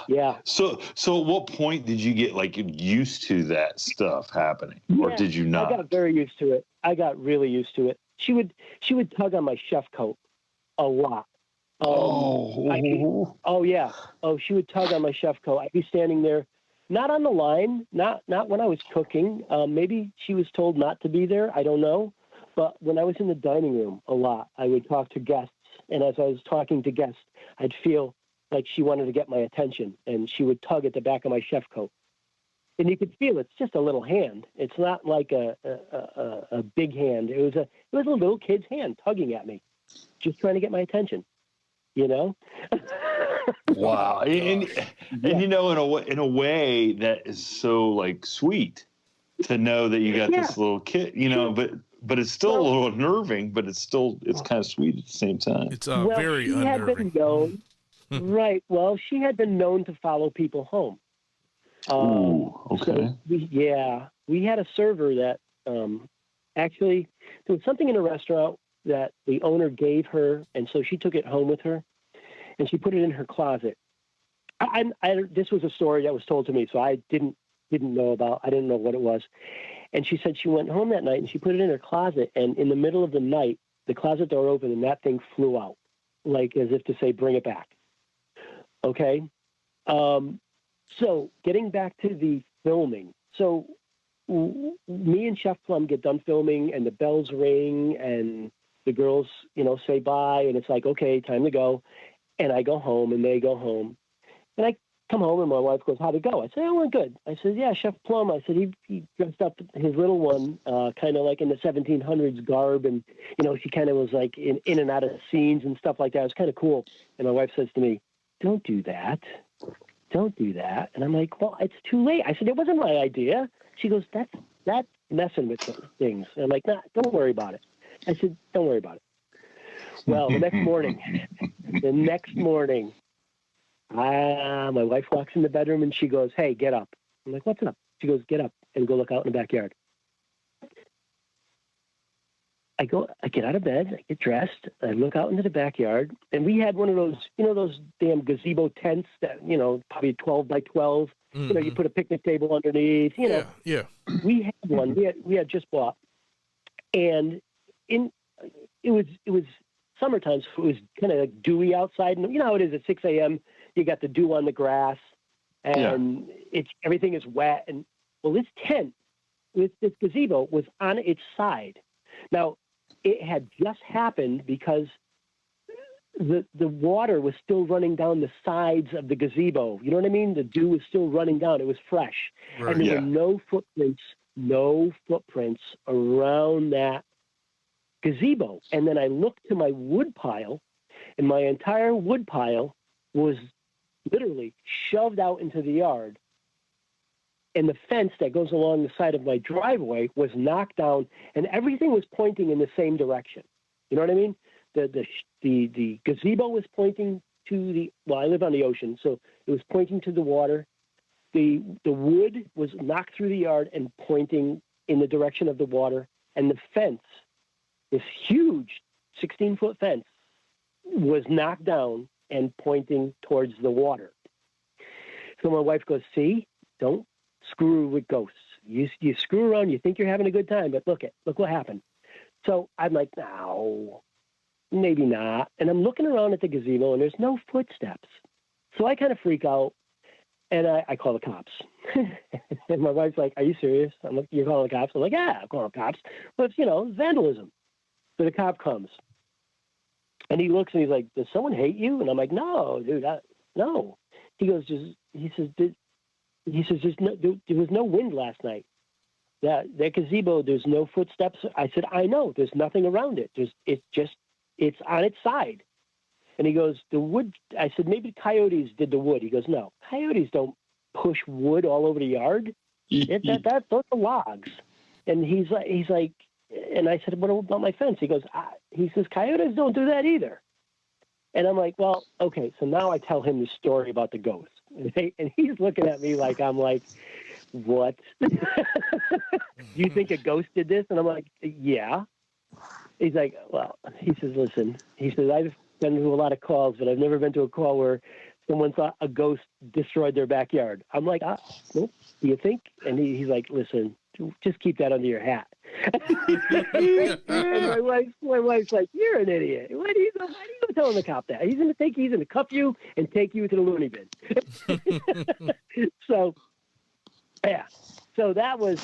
Yeah. So at what point did you get like used to that stuff happening, or did you not? I got very used to it. I got really used to it. She would tug on my chef coat a lot. She would tug on my chef coat. I'd be standing there, not on the line, not when I was cooking. Maybe she was told not to be there. I don't know. But when I was in the dining room a lot, I would talk to guests. And as I was talking to guests, I'd feel like she wanted to get my attention, and she would tug at the back of my chef coat. And you could feel it's just a little hand. It's not like a big hand. It was a little kid's hand tugging at me, just trying to get my attention, you know? Wow. And you know, in a way that is so like sweet to know that you got this little kid, you know, but it's still a little unnerving, but it's kind of sweet at the same time. It's very unnerving. Had been known, right. Well, she had been known to follow people home. Okay. So we had a server that actually there was something in a restaurant that the owner gave her, and so she took it home with her, and she put it in her closet. This was a story that was told to me, so I didn't know about. I didn't know what it was. And she said she went home that night and she put it in her closet, and in the middle of the night, the closet door opened and that thing flew out. like as if to say, bring it back. Okay. So getting back to the filming. So me and Chef Plum get done filming and the bells ring and the girls, say bye. And it's like, okay, time to go. And I go home and they go home. And I come home and my wife goes, how'd it go? I said, oh, we're good. I said, yeah, Chef Plum. I said, he dressed up his little one, kind of like in the 1700s garb. And, she kind of was like in and out of scenes and stuff like that. It was kind of cool. And my wife says to me, don't do that. Don't do that. And I'm like, well, it's too late. I said, it wasn't my idea. She goes, that's messing with things. And I'm like, nah, don't worry about it. I said, don't worry about it. Well, the next morning, my wife walks in the bedroom and she goes, hey, get up. I'm like, what's up? She goes, get up and go look out in the backyard. I get out of bed, I get dressed, I look out into the backyard, and we had one of those, those damn gazebo tents that, probably 12 by 12, you put a picnic table underneath, Yeah. We had one, we had just bought, and it was summertime, so it was kind of like dewy outside, and how it is at 6 a.m., you got the dew on the grass, and everything is wet, and well, this tent, this gazebo was on its side. Now, it had just happened because the water was still running down the sides of the gazebo. You know what I mean? The dew was still running down. It was fresh. Right, and there were no footprints around that gazebo. And then I looked to my wood pile, and my entire wood pile was literally shoved out into the yard. And the fence that goes along the side of my driveway was knocked down, and everything was pointing in the same direction. You know what I mean? The gazebo was pointing to I live on the ocean, so it was pointing to the water. The wood was knocked through the yard and pointing in the direction of the water. And the fence, this huge 16-foot fence, was knocked down and pointing towards the water. So my wife goes, see, don't screw with ghosts. You screw around, you think you're having a good time, but look what happened. So I'm like, no, maybe not. And I'm looking around at the gazebo and there's no footsteps. So I kind of freak out and I call the cops. And my wife's like, are you serious? I'm like, you're calling the cops? I'm like, yeah, I'm calling the cops. But it's vandalism. So the cop comes and he looks and he's like, does someone hate you? And I'm like, no, dude, no. He goes, there was no wind last night. That gazebo, there's no footsteps. I said, I know. There's nothing around it. It's on its side. And he goes, the wood. I said, maybe coyotes did the wood. He goes, no, coyotes don't push wood all over the yard. Those are logs. And he's like, and I said, what about my fence? He goes, he says, coyotes don't do that either. And I'm like, well, okay. So now I tell him the story about the ghost. And he's looking at me like I'm like, what? Do you think a ghost did this? And I'm like, yeah. He's like, well, he says, listen. He says, I've been to a lot of calls, but I've never been to a call where someone thought a ghost destroyed their backyard. I'm like, nope. Do you think? And he's like, listen, just keep that under your hat. And my wife's like, you're an idiot. Why do you go telling the cop that? He's going to cuff you and take you to the loony bin. So, yeah. So that was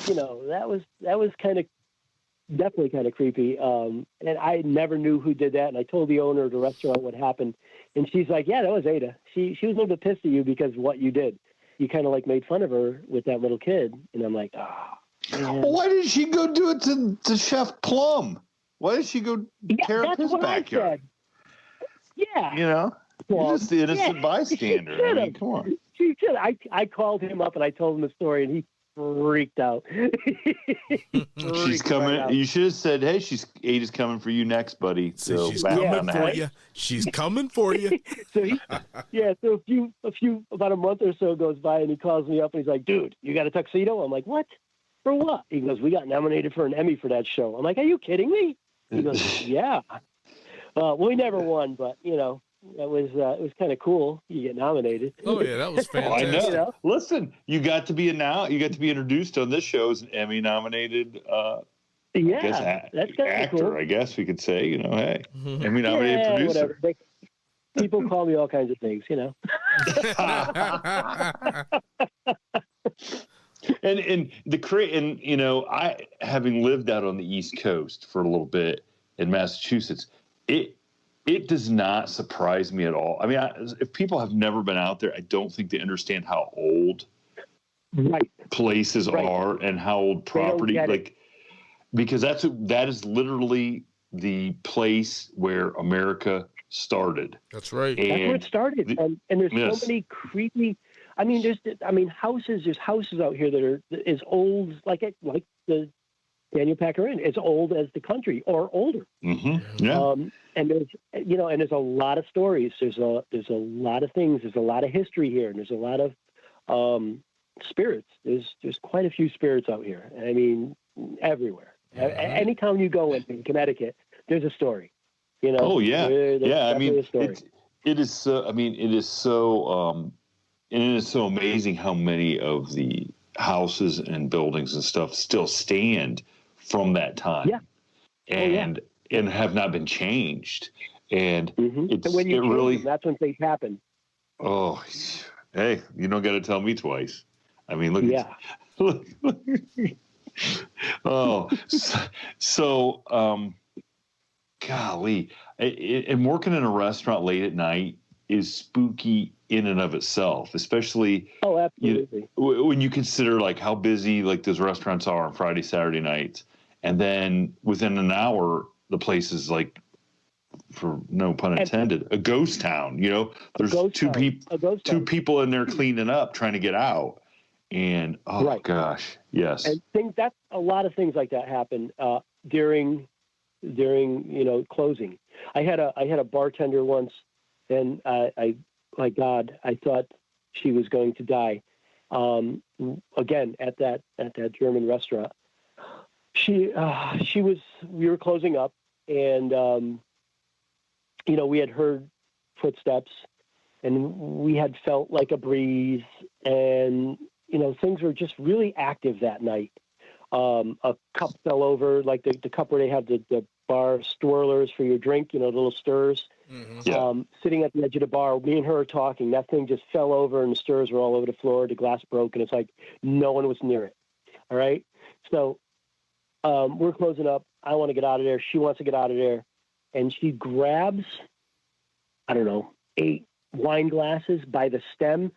definitely kind of creepy. And I never knew who did that. And I told the owner of the restaurant what happened. And she's like, yeah, that was Ada. She was a little bit pissed at you because of what you did. You kind of like made fun of her with that little kid. And I'm like, man. Well, why did she go do it to Chef Plum? Why did she go tear up his backyard? Yeah. You're just the innocent bystander. I mean, come on. She should. I called him up and I told him the story and he freaked out. She's coming. You should have said, hey, Ada's coming for you next, buddy. So she's coming for you. She's coming for you. So about a month or so goes by and he calls me up and he's like, dude, you got a tuxedo? I'm like, what? For what? He goes, we got nominated for an Emmy for that show. I'm like, are you kidding me? He goes, yeah. We never won, but it was kind of cool. You get nominated. Oh yeah, that was fantastic. I know. Listen, you got to be introduced on this show as an Emmy nominated. That's kind of actor. Cool. I guess we could say. Hey, Emmy nominated producer. Whatever. People call me all kinds of things, you know. And you know, I having lived out on the East Coast for a little bit in Massachusetts, it does not surprise me at all. I mean, if people have never been out there, I don't think they understand how old places are and how old property, like, because that is literally the place where America started. That's right. And that's where it started. And there's so many creepy. I mean, there's houses out here that are as old like the Daniel Packer Inn, as old as the country or older. Mm-hmm. Yeah. And there's a lot of stories. There's a lot of things. There's a lot of history here, and there's a lot of spirits. There's quite a few spirits out here. I mean, everywhere. Any town you go in Connecticut, there's a story. You know. Oh yeah. I mean, it is so. I mean, it is so. And it is so amazing how many of the houses and buildings and stuff still stand from that time. Yeah. And have not been changed. And so when you really them, that's when things happen. Oh, hey, you don't got to tell me twice. I mean, look. Yeah. Look. Oh, so golly, and working in a restaurant late at night is spooky in and of itself, especially absolutely. When you consider like how busy like those restaurants are on Friday, Saturday nights, and then within an hour the place is like, for no pun intended, a ghost town. You know, there's two people in there cleaning up, trying to get out, and gosh, yes. And that's a lot of things like that happen during closing. I had a bartender once. And my God, I thought she was going to die. Again, at that German restaurant, we were closing up, and we had heard footsteps, and we had felt like a breeze, and things were just really active that night. A cup fell over, like the cup where they have the bar swirlers for your drink, the little stirs. Mm-hmm. Sitting at the edge of the bar, me and her are talking. That thing just fell over, and the stirs were all over the floor. The glass broke, and it's like no one was near it. All right, so we're closing up. I want to get out of there. She wants to get out of there, and she grabs, 8 wine glasses by the stem.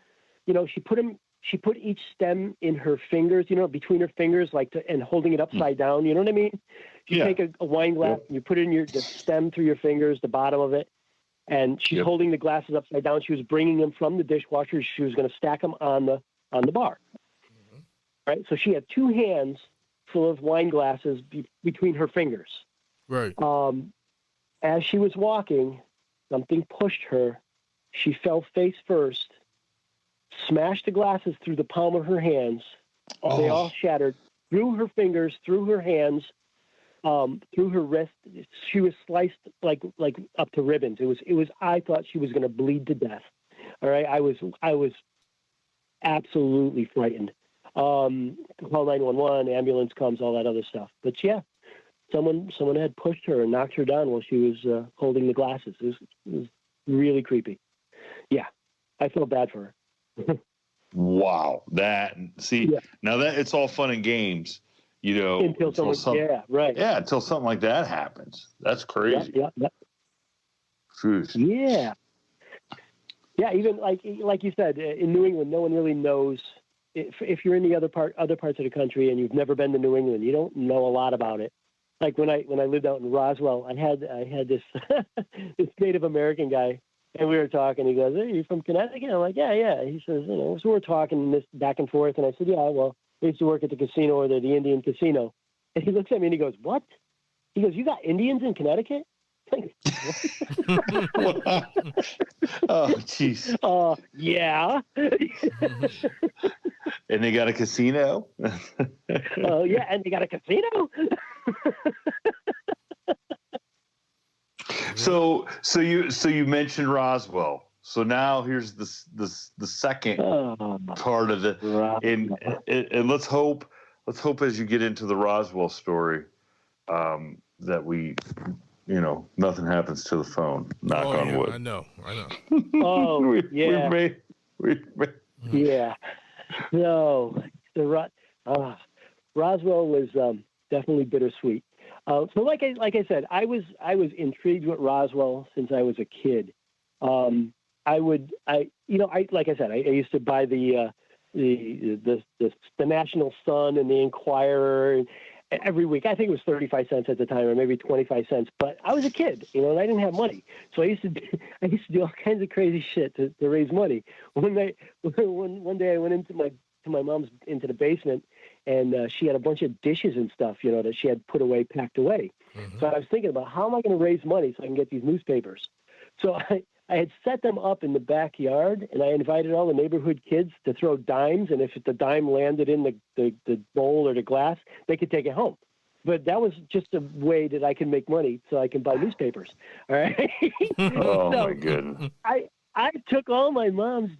She put each stem in her fingers, between her fingers, and holding it upside down. You know what I mean? You take a wine glass, and you put it in the stem through your fingers, the bottom of it, and she's holding the glasses upside down. She was bringing them from the dishwasher. She was going to stack them on the bar. Mm-hmm. Right? So she had 2 hands full of wine glasses between her fingers. Right. As she was walking, something pushed her. She fell face first, smashed the glasses through the palm of her hands. They all shattered through her fingers, through her hands, through her wrist. She was sliced like up to ribbons. It was. I thought she was going to bleed to death. All right. I was absolutely frightened. Call 911, ambulance comes, all that other stuff. But yeah, someone had pushed her and knocked her down while she was holding the glasses. It was really creepy. Yeah, I felt bad for her. Wow. Now that it's all fun and games, until something like that happens. That's crazy. Yeah. Yeah. Yeah. Even like you said, in New England, no one really knows. If you're in the other parts of the country and you've never been to New England, you don't know a lot about it. Like when I lived out in Roswell, I had this this Native American guy. And we were talking. He goes, "Hey, you from Connecticut?" I'm like, "Yeah." He says, So we're talking this back and forth. And I said, "Yeah, well, I used to work at the casino or the Indian casino." And he looks at me and he goes, "What?" He goes, "You got Indians in Connecticut?" Like, oh, jeez. Yeah. And they got a casino? Oh, yeah, and they got a casino? So you mentioned Roswell. So now here's the second part of it, and let's hope as you get into the Roswell story, that we nothing happens to the phone. Knock on wood. I know. Oh, yeah. We've made. Yeah. No, Roswell was definitely bittersweet. So, like I said, I was intrigued with Roswell since I was a kid. I used to buy the National Sun and the Inquirer every week. I think it was 35 cents at the time, or maybe 25 cents. But I was a kid, and I didn't have money, so I used to do all kinds of crazy shit to raise money. One day I went into my mom's into the basement, and she had a bunch of dishes and stuff, that she had packed away. Mm-hmm. So I was thinking about, how am I going to raise money so I can get these newspapers? So I had set them up in the backyard, and I invited all the neighborhood kids to throw dimes, and if the dime landed in the bowl or the glass, they could take it home. But that was just a way that I can make money so I can buy newspapers. All right. Oh, my goodness. I took all my mom's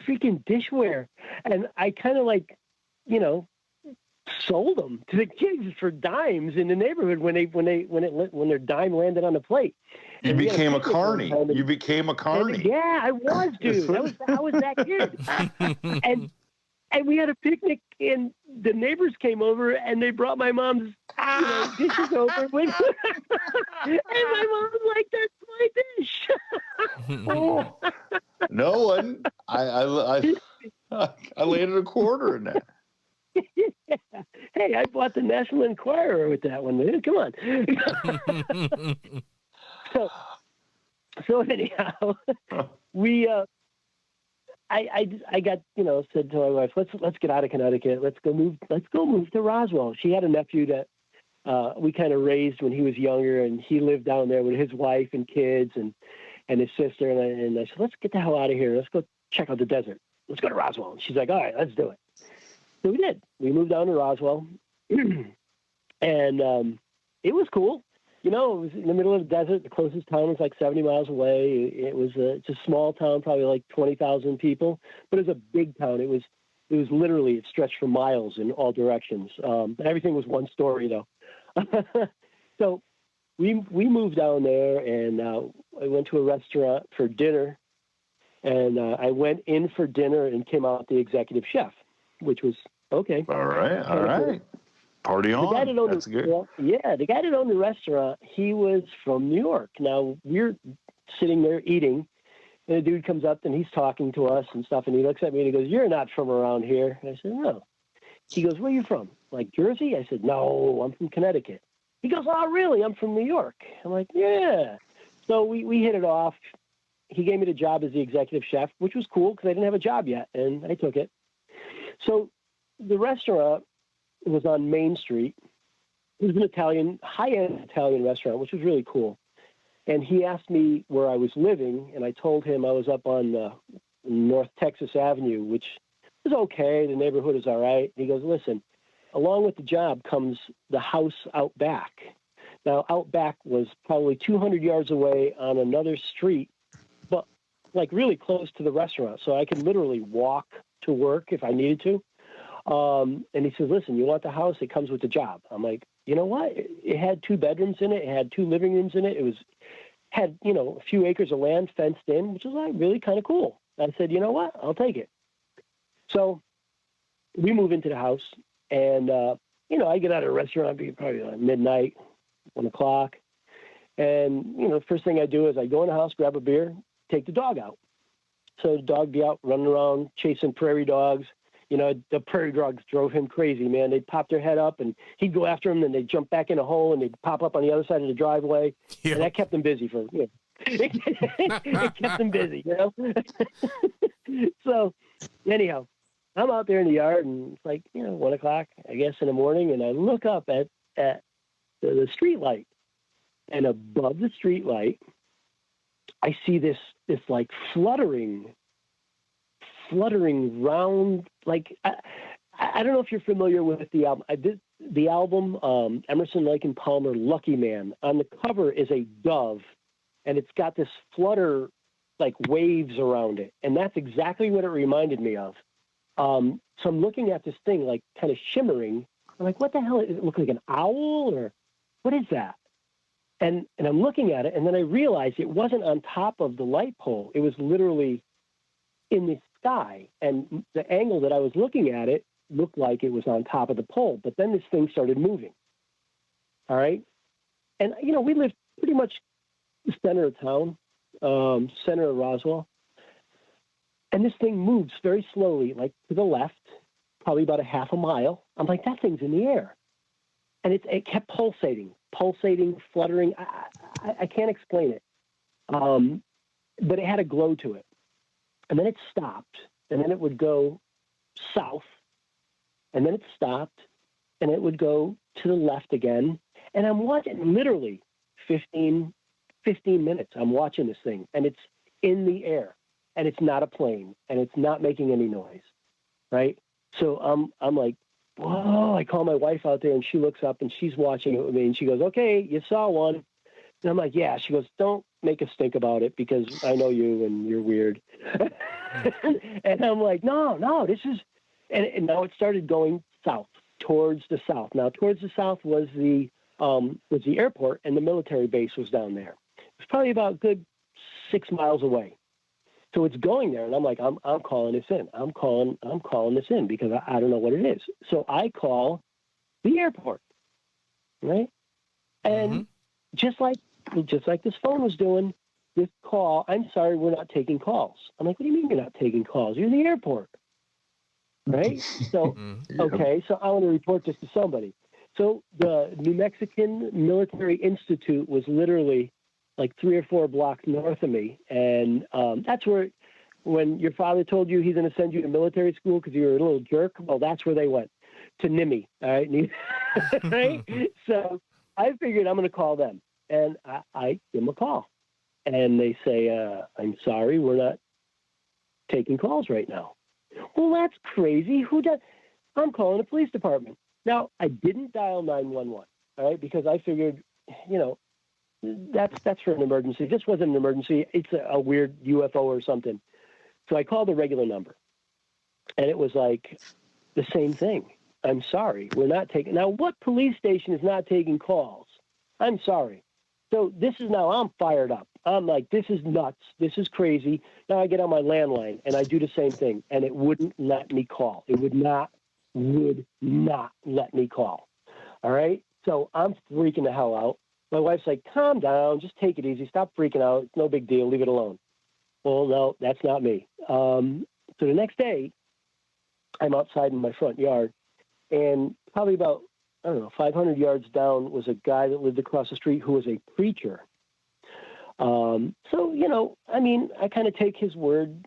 freaking dishware, and I kind of sold them to the kids for dimes in the neighborhood when their dime landed on the plate. You became a carny. You became a carny. Yeah, I was, dude. I was that kid. And we had a picnic, and the neighbors came over, and they brought my mom's dishes over. And my mom was like, "That's my dish." Oh, no, I landed a quarter in that. Yeah. Hey, I bought the National Enquirer with that one, man. Come on. So anyhow, we I got said to my wife, let's get out of Connecticut. Let's go move to Roswell. She had a nephew that we kind of raised when he was younger, and he lived down there with his wife and kids and his sister. And I said, let's get the hell out of here. Let's go check out the desert. Let's go to Roswell. And she's like, all right, let's do it. So we did. We moved down to Roswell, and it was cool. It was in the middle of the desert. The closest town was like 70 miles away. It was it's a small town, probably like 20,000 people, but it was a big town. It was literally, it stretched for miles in all directions. Everything was one story though. So we moved down there, and I went to a restaurant for dinner, and I went in for dinner and came out the executive chef, which was okay. All right. Party on. That's good. The guy that owned the restaurant, he was from New York. Now, we're sitting there eating, and a dude comes up, and he's talking to us and stuff, and he looks at me, and he goes, "You're not from around here." And I said, "No." He goes, "Where are you from? Like Jersey?" I said, "No, I'm from Connecticut." He goes, "Oh, really? I'm from New York." I'm like, "Yeah." So we hit it off. He gave me the job as the executive chef, which was cool because I didn't have a job yet, and I took it. So the restaurant was on Main Street. It was an high-end Italian restaurant, which was really cool. And he asked me where I was living, and I told him I was up on North Texas Avenue, which is okay. The neighborhood is all right. And he goes, "Listen, along with the job comes the house out back." Now, out back was probably 200 yards away on another street, but like really close to the restaurant. So I could literally walk to work if I needed to. And he says, "Listen, you want the house? It comes with the job." I'm like, you know what? It had 2 bedrooms in it. It had 2 living rooms in it. It had a few acres of land fenced in, which was like really kind of cool. I said, you know what? I'll take it. So we move into the house, and I get out of the restaurant probably like midnight, 1 o'clock, and the first thing I do is I go in the house, grab a beer, take the dog out. So the dog be out running around chasing prairie dogs. The prairie dogs drove him crazy, man. They'd pop their head up, and he'd go after them, and they'd jump back in a hole, and they'd pop up on the other side of the driveway. Yep. And that kept them busy it kept them busy, So anyhow, I'm out there in the yard, and it's like, 1 o'clock, I guess, in the morning, and I look up at the street light, and above the street light, I see this like fluttering round, like I don't know if you're familiar with the album. I did the album Emerson, Lake and Palmer, Lucky Man. On the cover is a dove, and it's got this flutter like waves around it, and that's exactly what it reminded me of. So I'm looking at this thing like kind of shimmering. I'm like, what the hell? Does it look like an owl, or what is that? And I'm looking at it, and then I realized it wasn't on top of the light pole. It was literally in the sky. And the angle that I was looking at it looked like it was on top of the pole. But then this thing started moving. All right. And, you know, we lived pretty much the center of town, center of Roswell. And this thing moves very slowly, like to the left, probably about a half a mile. I'm like, that thing's in the air. And it kept pulsating, fluttering. I can't explain it. But it had a glow to it. And then it stopped, and then it would go south, and then it stopped, and it would go to the left again. And I'm watching literally 15 minutes. I'm watching this thing, and it's in the air, and it's not a plane, and it's not making any noise, right? So I'm like, whoa. I call my wife out there, and she looks up, and she's watching it with me, and she goes, okay, you saw one. And I'm like, yeah. She goes, don't make us think about it because I know you, and you're weird. And I'm like, no, this is, and now it started going south, towards the south. Now, towards the south was the airport, and the military base was down there. It was probably about a good 6 miles away. So it's going there, and I'm like, I'm calling this in. I'm calling this in because I don't know what it is. So I call the airport, right? And just like this phone was doing, this call, I'm sorry, we're not taking calls. I'm like, what do you mean you're not taking calls? You're in the airport, right? So, okay, so I want to report this to somebody. So the New Mexican Military Institute was literally like 3 or 4 blocks north of me. And that's where, when your father told you he's going to send you to military school because you were a little jerk, well, that's where they went, to NIMI, all right? Right? So I figured I'm going to call them. And I give them a call. And they say, I'm sorry, we're not taking calls right now. Well, that's crazy. Who does? I'm calling the police department. Now, I didn't dial 911, all right, because I figured, you know, that's for an emergency. This wasn't an emergency. It's a weird UFO or something. So I called the regular number. And it was like the same thing. I'm sorry, we're not taking. Now, what police station is not taking calls? I'm sorry. So this is now, I'm fired up. I'm like, this is nuts. This is crazy. Now I get on my landline and I do the same thing, and it wouldn't let me call. It would not let me call. All right. So I'm freaking the hell out. My wife's like, calm down. Just take it easy. Stop freaking out. It's no big deal. Leave it alone. Well, no, that's not me. So the next day, I'm outside in my front yard, and probably about, 500 yards down was a guy that lived across the street who was a preacher. So, I kind of take his word,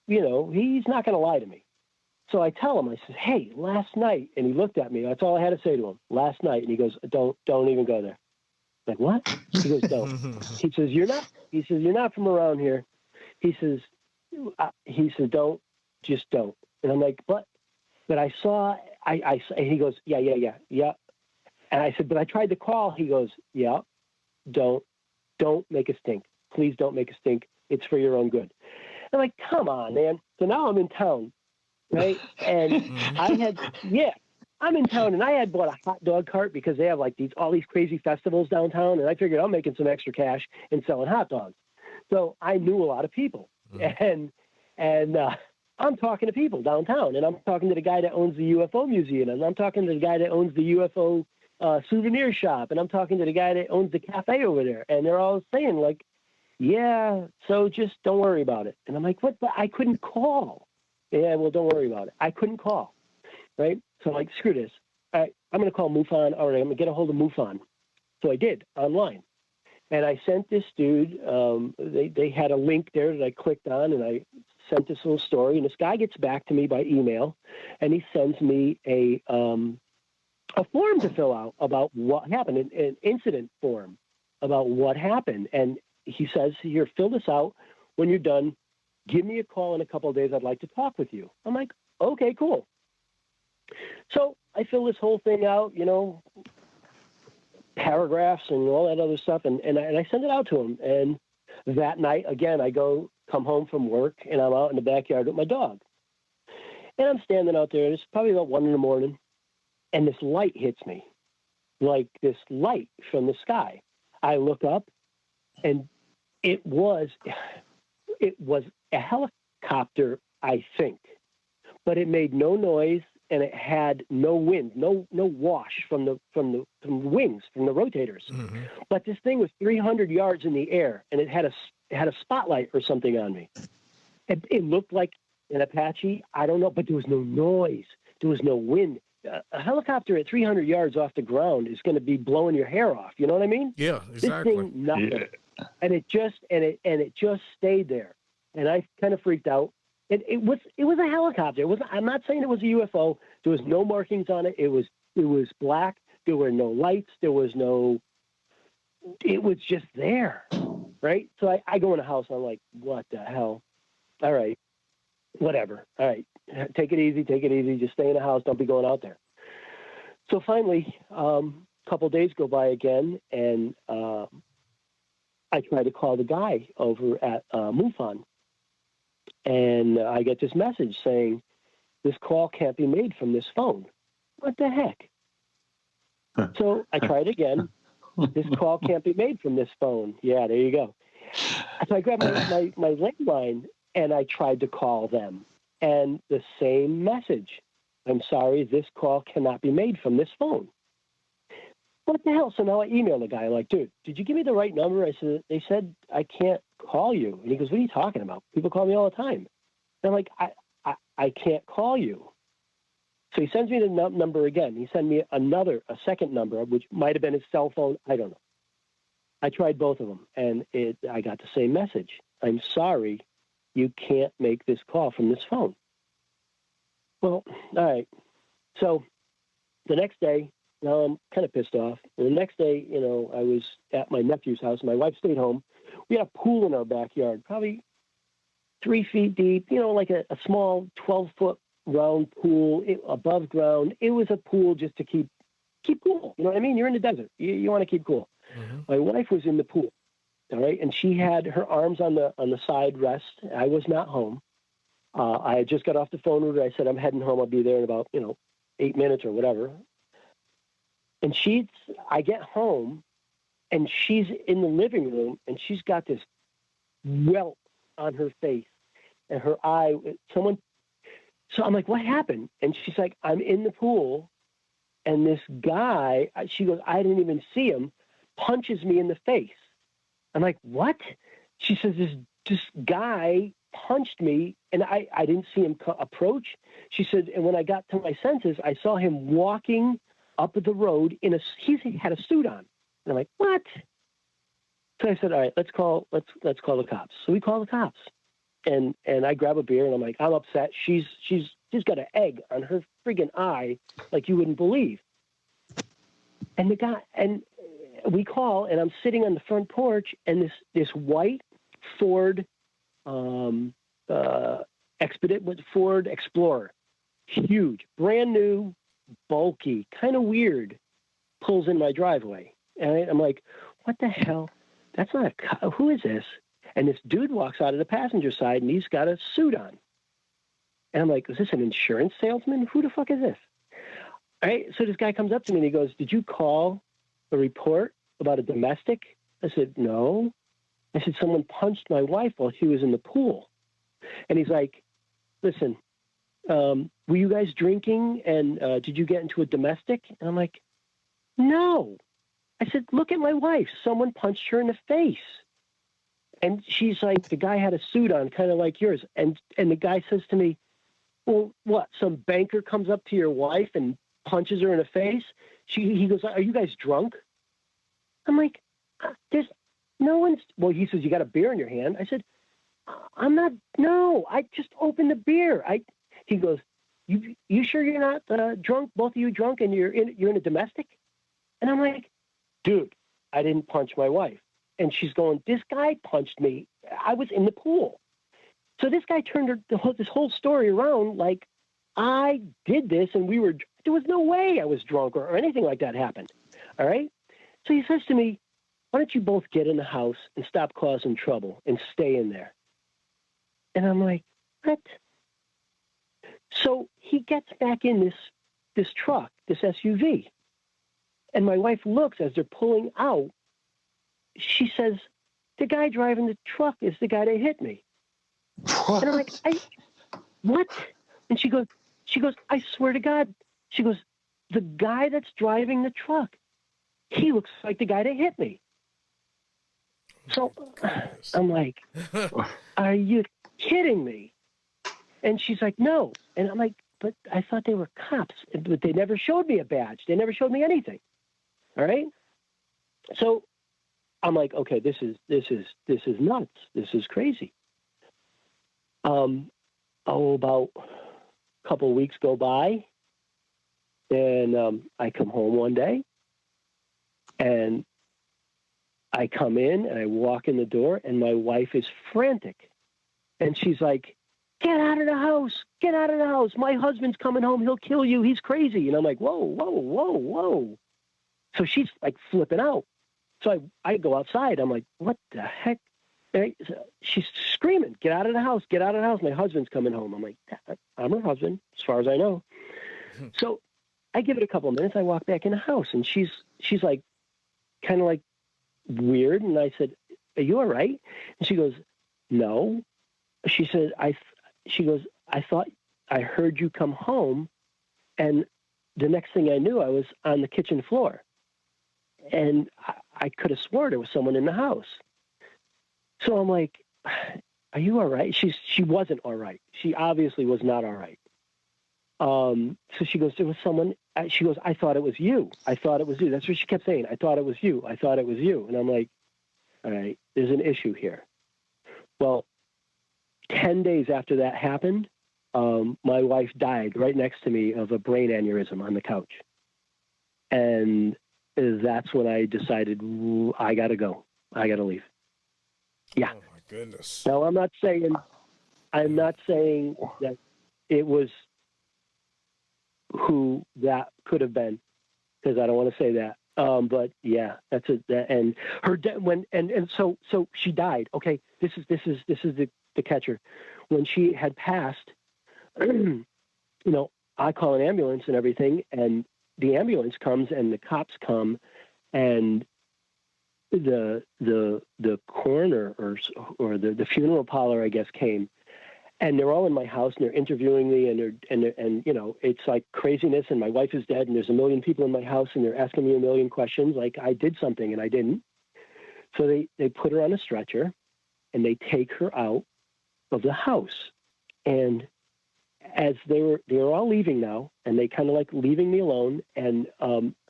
he's not going to lie to me. So I tell him, I said, hey, last night, and he looked at me. That's all I had to say to him, last night. And he goes, don't even go there. I'm like, what? He goes, don't. He says, you're not from around here. He says, don't, just don't. And I'm like, but I saw, and he goes, yeah. And I said, but I tried to call. He goes, yeah, don't make a stink. Please don't make a stink. It's for your own good. I'm like, come on, man. So now I'm in town, right? And I'm in town, and I had bought a hot dog cart because they have like all these crazy festivals downtown, and I figured I'm making some extra cash and selling hot dogs. So I knew a lot of people, and I'm talking to people downtown, and I'm talking to the guy that owns the UFO museum, and I'm talking to the guy that owns the UFO souvenir shop, and I'm talking to the guy that owns the cafe over there, and they're all saying like, yeah, so just don't worry about it. And I'm like, what? But I couldn't call. Yeah, well, don't worry about it. I couldn't call, right? So I'm like, screw this. All right, I'm going to call MUFON. All right, I'm going to get a hold of MUFON. So I did online. And I sent this dude, they had a link there that I clicked on, and I sent this little story. And this guy gets back to me by email, and he sends me a form to fill out about what happened, an incident form about what happened. And he says, here, fill this out. When you're done, give me a call in a couple of days. I'd like to talk with you. I'm like, okay, cool. So I fill this whole thing out, paragraphs and all that other stuff, and I send it out to him. And that night, again, I come home from work, and I'm out in the backyard with my dog. And I'm standing out there, and it's probably about 1 a.m, and this light hits me, like this light from the sky. I look up, and it was a helicopter, I think, but it made no noise and it had no wind, no wash from the wings, from the rotators. Mm-hmm. But this thing was 300 yards in the air, and it had a spotlight or something on me. It looked like an Apache, I don't know, but there was no noise, there was no wind. A helicopter at 300 yards off the ground is going to be blowing your hair off. You know what I mean? Yeah, exactly. This thing, nothing. Yeah. And it just stayed there. And I kind of freaked out. It was a helicopter. I'm not saying it was a UFO. There was no markings on it. It was black. There were no lights. It was just there. Right. So I go in the house. I'm like, what the hell? All right. Whatever. All right. Take it easy. Just stay in the house. Don't be going out there. So finally, a couple of days go by again, and I try to call the guy over at MUFON, and I get this message saying, this call can't be made from this phone. What the heck? So I tried again. This call can't be made from this phone. Yeah, there you go. So I grabbed my landline, and I tried to call them. And the same message. I'm sorry, this call cannot be made from this phone. What the hell? So now I email the guy, like, dude, did you give me the right number? I said, they said I can't call you. And he goes, what are you talking about? People call me all the time. And I'm like, I can't call you. So he sends me the number again. He sent me a second number, which might have been his cell phone. I don't know. I tried both of them, and I got the same message. I'm sorry, you can't make this call from this phone. Well, all right. So the next day, now I'm kind of pissed off. And the next day, I was at my nephew's house. My wife stayed home. We had a pool in our backyard, probably 3 feet deep, like a small 12-foot round pool above ground. It was a pool just to keep cool. You know what I mean? You're in the desert. You want to keep cool. Mm-hmm. My wife was in the pool, all right, and she had her arms on the side rest. I was not home. I had just got off the phone with her. I said, I'm heading home. I'll be there in about 8 minutes or whatever. And I get home, and she's in the living room, and she's got this welt on her face and her eye. So I'm like, what happened? And she's like, I'm in the pool, and this guy, she goes, I didn't even see him, punches me in the face. I'm like, what? She says, this guy punched me, and I didn't see him approach. She said, and when I got to my senses, I saw him walking up the road he had a suit on. And I'm like, what? So I said, all right, let's call the cops. So we call the cops, and I grab a beer, and I'm like, I'm upset. She's got an egg on her friggin' eye like you wouldn't believe. And the guy, and we call, and I'm sitting on the front porch, and this white Ford Ford Explorer, huge, brand new, bulky, kind of weird, pulls in my driveway. And I'm like, what the hell? That's not a car. Who is this? And this dude walks out of the passenger side, and he's got a suit on. And I'm like, is this an insurance salesman? Who the fuck is this? All right. So this guy comes up to me, and he goes, did you call a report about a domestic? I said, no. I said, someone punched my wife while she was in the pool. And he's like, listen, were you guys drinking, and did you get into a domestic? And I'm like, no. I said, look at my wife. Someone punched her in the face. And she's like, the guy had a suit on, kind of like yours. And the guy says to me, well, what, some banker comes up to your wife and punches her in the face? He goes, are you guys drunk? I'm like, there's no one's. Well, he says, you got a beer in your hand. I said, I'm not. No, I just opened the beer. He goes, you sure you're not drunk? Both of you drunk, and you're in a domestic? And I'm like, dude, I didn't punch my wife. And she's going, this guy punched me. I was in the pool. So this guy turned this whole story around like I did this, and there was no way I was drunk or anything like that happened. All right. So he says to me, why don't you both get in the house and stop causing trouble and stay in there? And I'm like, what? So he gets back in this truck, this SUV. And my wife looks as they're pulling out, she says, the guy driving the truck is the guy that hit me. What? And I'm like, what? And she goes, I swear to God. She goes, the guy that's driving the truck, he looks like the guy that hit me. So I'm like, are you kidding me? And she's like, no. And I'm like, but I thought they were cops, but they never showed me a badge. They never showed me anything. All right. So I'm like, okay, this is nuts. This is crazy. About a couple of weeks go by, and I come home one day, and I come in and I walk in the door, and my wife is frantic, and she's like, "Get out of the house! Get out of the house! My husband's coming home. He'll kill you. He's crazy." And I'm like, "Whoa, whoa, whoa, whoa!" So she's like flipping out. So I go outside. I'm like, "What the heck?" She's screaming, "Get out of the house! Get out of the house! My husband's coming home." I'm like, "I'm her husband, as far as I know." So I give it a couple of minutes. I walk back in the house, and she's like, kind of like weird. And I said, "Are you all right?" And she goes, "No." She said, she goes, "I thought I heard you come home, and the next thing I knew, I was on the kitchen floor, and I could have sworn there was someone in the house." So I'm like, "Are you all right?" She wasn't all right. She obviously was not all right. So she goes, "There was someone." She goes, "I thought it was you. I thought it was you." That's what she kept saying. "I thought it was you. I thought it was you." And I'm like, "All right, there's an issue here." Well, 10 days after that happened, my wife died right next to me of a brain aneurysm on the couch. And that's when I decided, I got to go. I got to leave. Yeah. Oh my goodness. Now, I'm not saying that it was who that could have been, because I don't want to say that. But yeah, that's it. And her so she died. Okay, this is the catcher. When she had passed, I call an ambulance and everything, and the ambulance comes and the cops come, and the coroner or the funeral parlor, I guess, came, and they're all in my house and they're interviewing me, and it's like craziness, and my wife is dead, and there's a million people in my house, and they're asking me a million questions like I did something and I didn't. So they put her on a stretcher and they take her out of the house. And as they were all leaving now, and they kind of like leaving me alone, and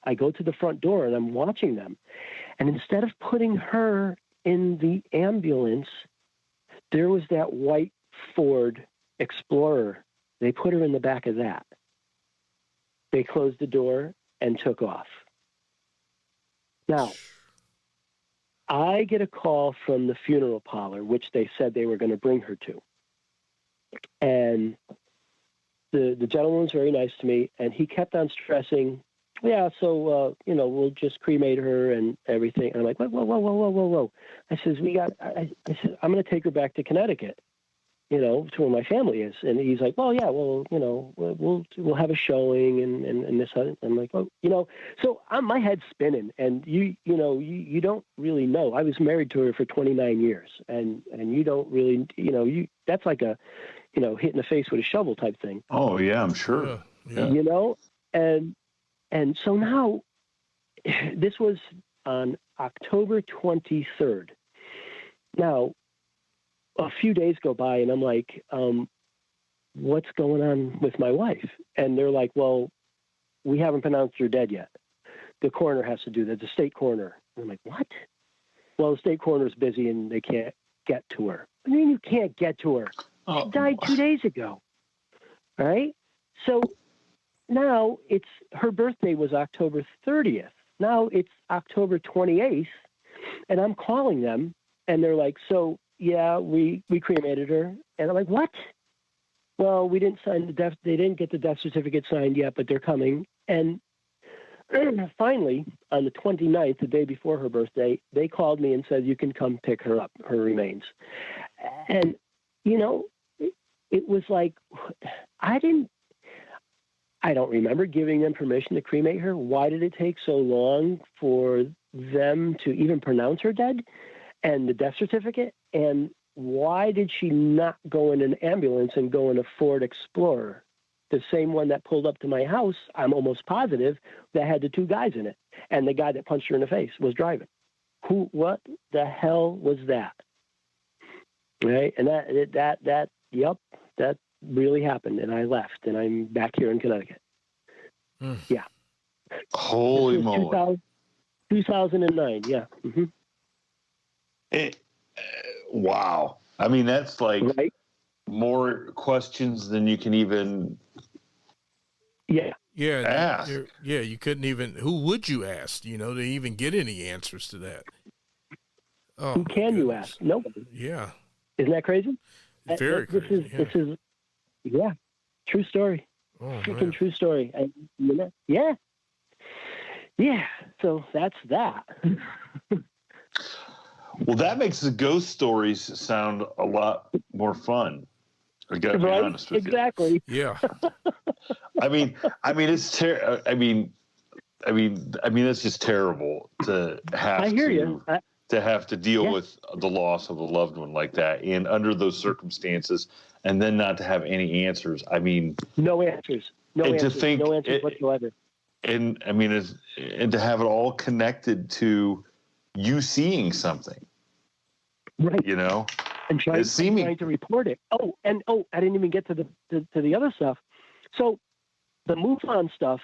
I go to the front door and I'm watching them. And instead of putting her in the ambulance, there was that white Ford Explorer. They put her in the back of that. They closed the door and took off. Now, I get a call from the funeral parlor, which they said they were going to bring her to. And the gentleman was very nice to me, and he kept on stressing, "Yeah, so, we'll just cremate her and everything." And I'm like, whoa. I says, I said, "I'm going to take her back to Connecticut, to where my family is." And he's like, "Well, yeah, well, we'll have a showing and this." I'm like, "Oh, so my head's spinning, and you don't really know. I was married to her for 29 years, and you don't really, that's like a, hit in the face with a shovel type thing." Oh yeah, I'm sure. Yeah. And so now this was on October 23rd. Now, a few days go by and I'm like, "What's going on with my wife?" And they're like, "Well, we haven't pronounced her dead yet. The coroner has to do that, the state coroner." And I'm like, "What?" "Well, the state coroner's busy and they can't get to her." "I mean, you can't get to her. She died 2 days ago." All right. So now her birthday was October 30th. Now it's October 28th, and I'm calling them, and they're like, "So yeah, we cremated her." And I'm like, "What?" "Well, we didn't sign they didn't get the death certificate signed yet, but they're coming." And finally, on the 29th, the day before her birthday, they called me and said, "You can come pick her up, her remains." And, it was like, I I don't remember giving them permission to cremate her. Why did it take so long for them to even pronounce her dead and the death certificate? And why did she not go in an ambulance and go in a Ford Explorer? The same one that pulled up to my house, I'm almost positive, that had the 2 guys in it. And the guy that punched her in the face was driving. What the hell was that? Right? And that really happened. And I left, and I'm back here in Connecticut. Yeah. Holy moly. 2009, yeah. Wow. I mean, that's like right? more questions than you can even ask. You couldn't even, who would you ask, to even get any answers to that? Oh, who can you ask? Nobody. Yeah. Isn't that crazy? Very crazy. This is true story. Oh, freaking true story. Yeah. So that's that. Well, that makes the ghost stories sound a lot more fun. I gotta be honest with you. Yeah. I mean, it's it's just terrible to have to have to deal with the loss of a loved one like that, and under those circumstances, and then not to have any answers. I mean, no answers. No answers whatsoever. And I mean, and to have it all connected to you seeing something, right? And trying to report it. I didn't even get to the other stuff. So the MUFON stuff,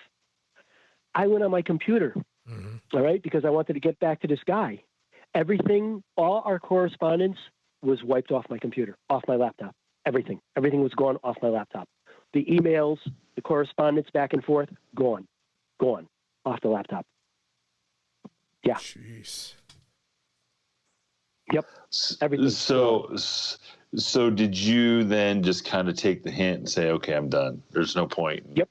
I went on my computer, all right, because I wanted to get back to this guy. Everything, all our correspondence was wiped off my computer, off my laptop. Everything was gone off my laptop. The emails, the correspondence back and forth, gone off the laptop. Yeah. Jeez. Yep. Everything. So did you then just kind of take the hint and say, okay, I'm done. There's no point. Yep.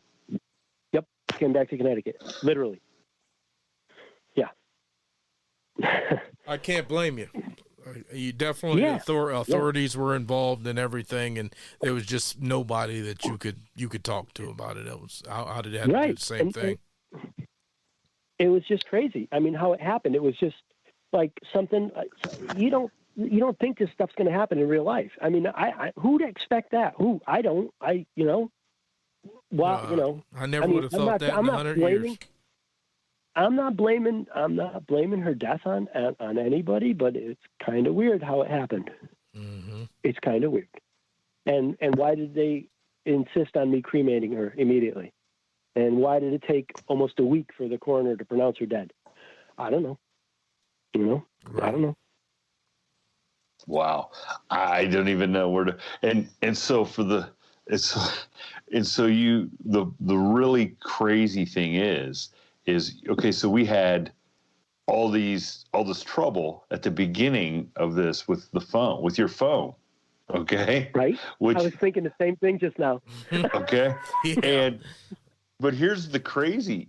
Came back to Connecticut, literally. Yeah. I can't blame you. You definitely authorities were involved in everything, and there was just nobody that you could talk to about it. It was how did it have to do the same thing? It was just crazy. I mean, how it happened. It was just like something you don't think this stuff's going to happen in real life. I mean, I who'd expect that? Who? I don't. I never would have thought that in 100 years. I'm not blaming her death on anybody, but it's kind of weird how it happened. Mm-hmm. It's kind of weird. And why did they insist on me cremating her immediately? And why did it take almost a week for the coroner to pronounce her dead? I don't know. Right. I don't know. Wow. I don't even know where to, and so the really crazy thing is okay. So we had all this trouble at the beginning of this with your phone. Okay. Right. Which I was thinking the same thing just now. Okay. Yeah. But here's the crazy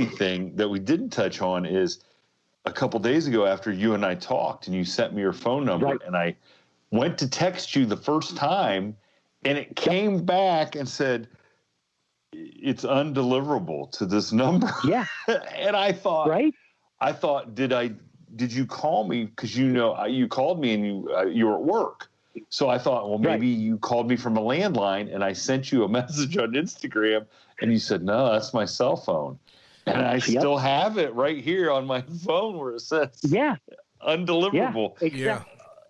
thing that we didn't touch on is a couple days ago after you and I talked and you sent me your phone number, right, and I went to text you the first time and it came back and said, it's undeliverable to this number. Yeah. And I thought, did you call me? Because you called me and you were at work. So I thought, well, maybe you called me from a landline, and I sent you a message on Instagram, and you said, no, that's my cell phone. And I still have it right here on my phone where it says undeliverable. Yeah,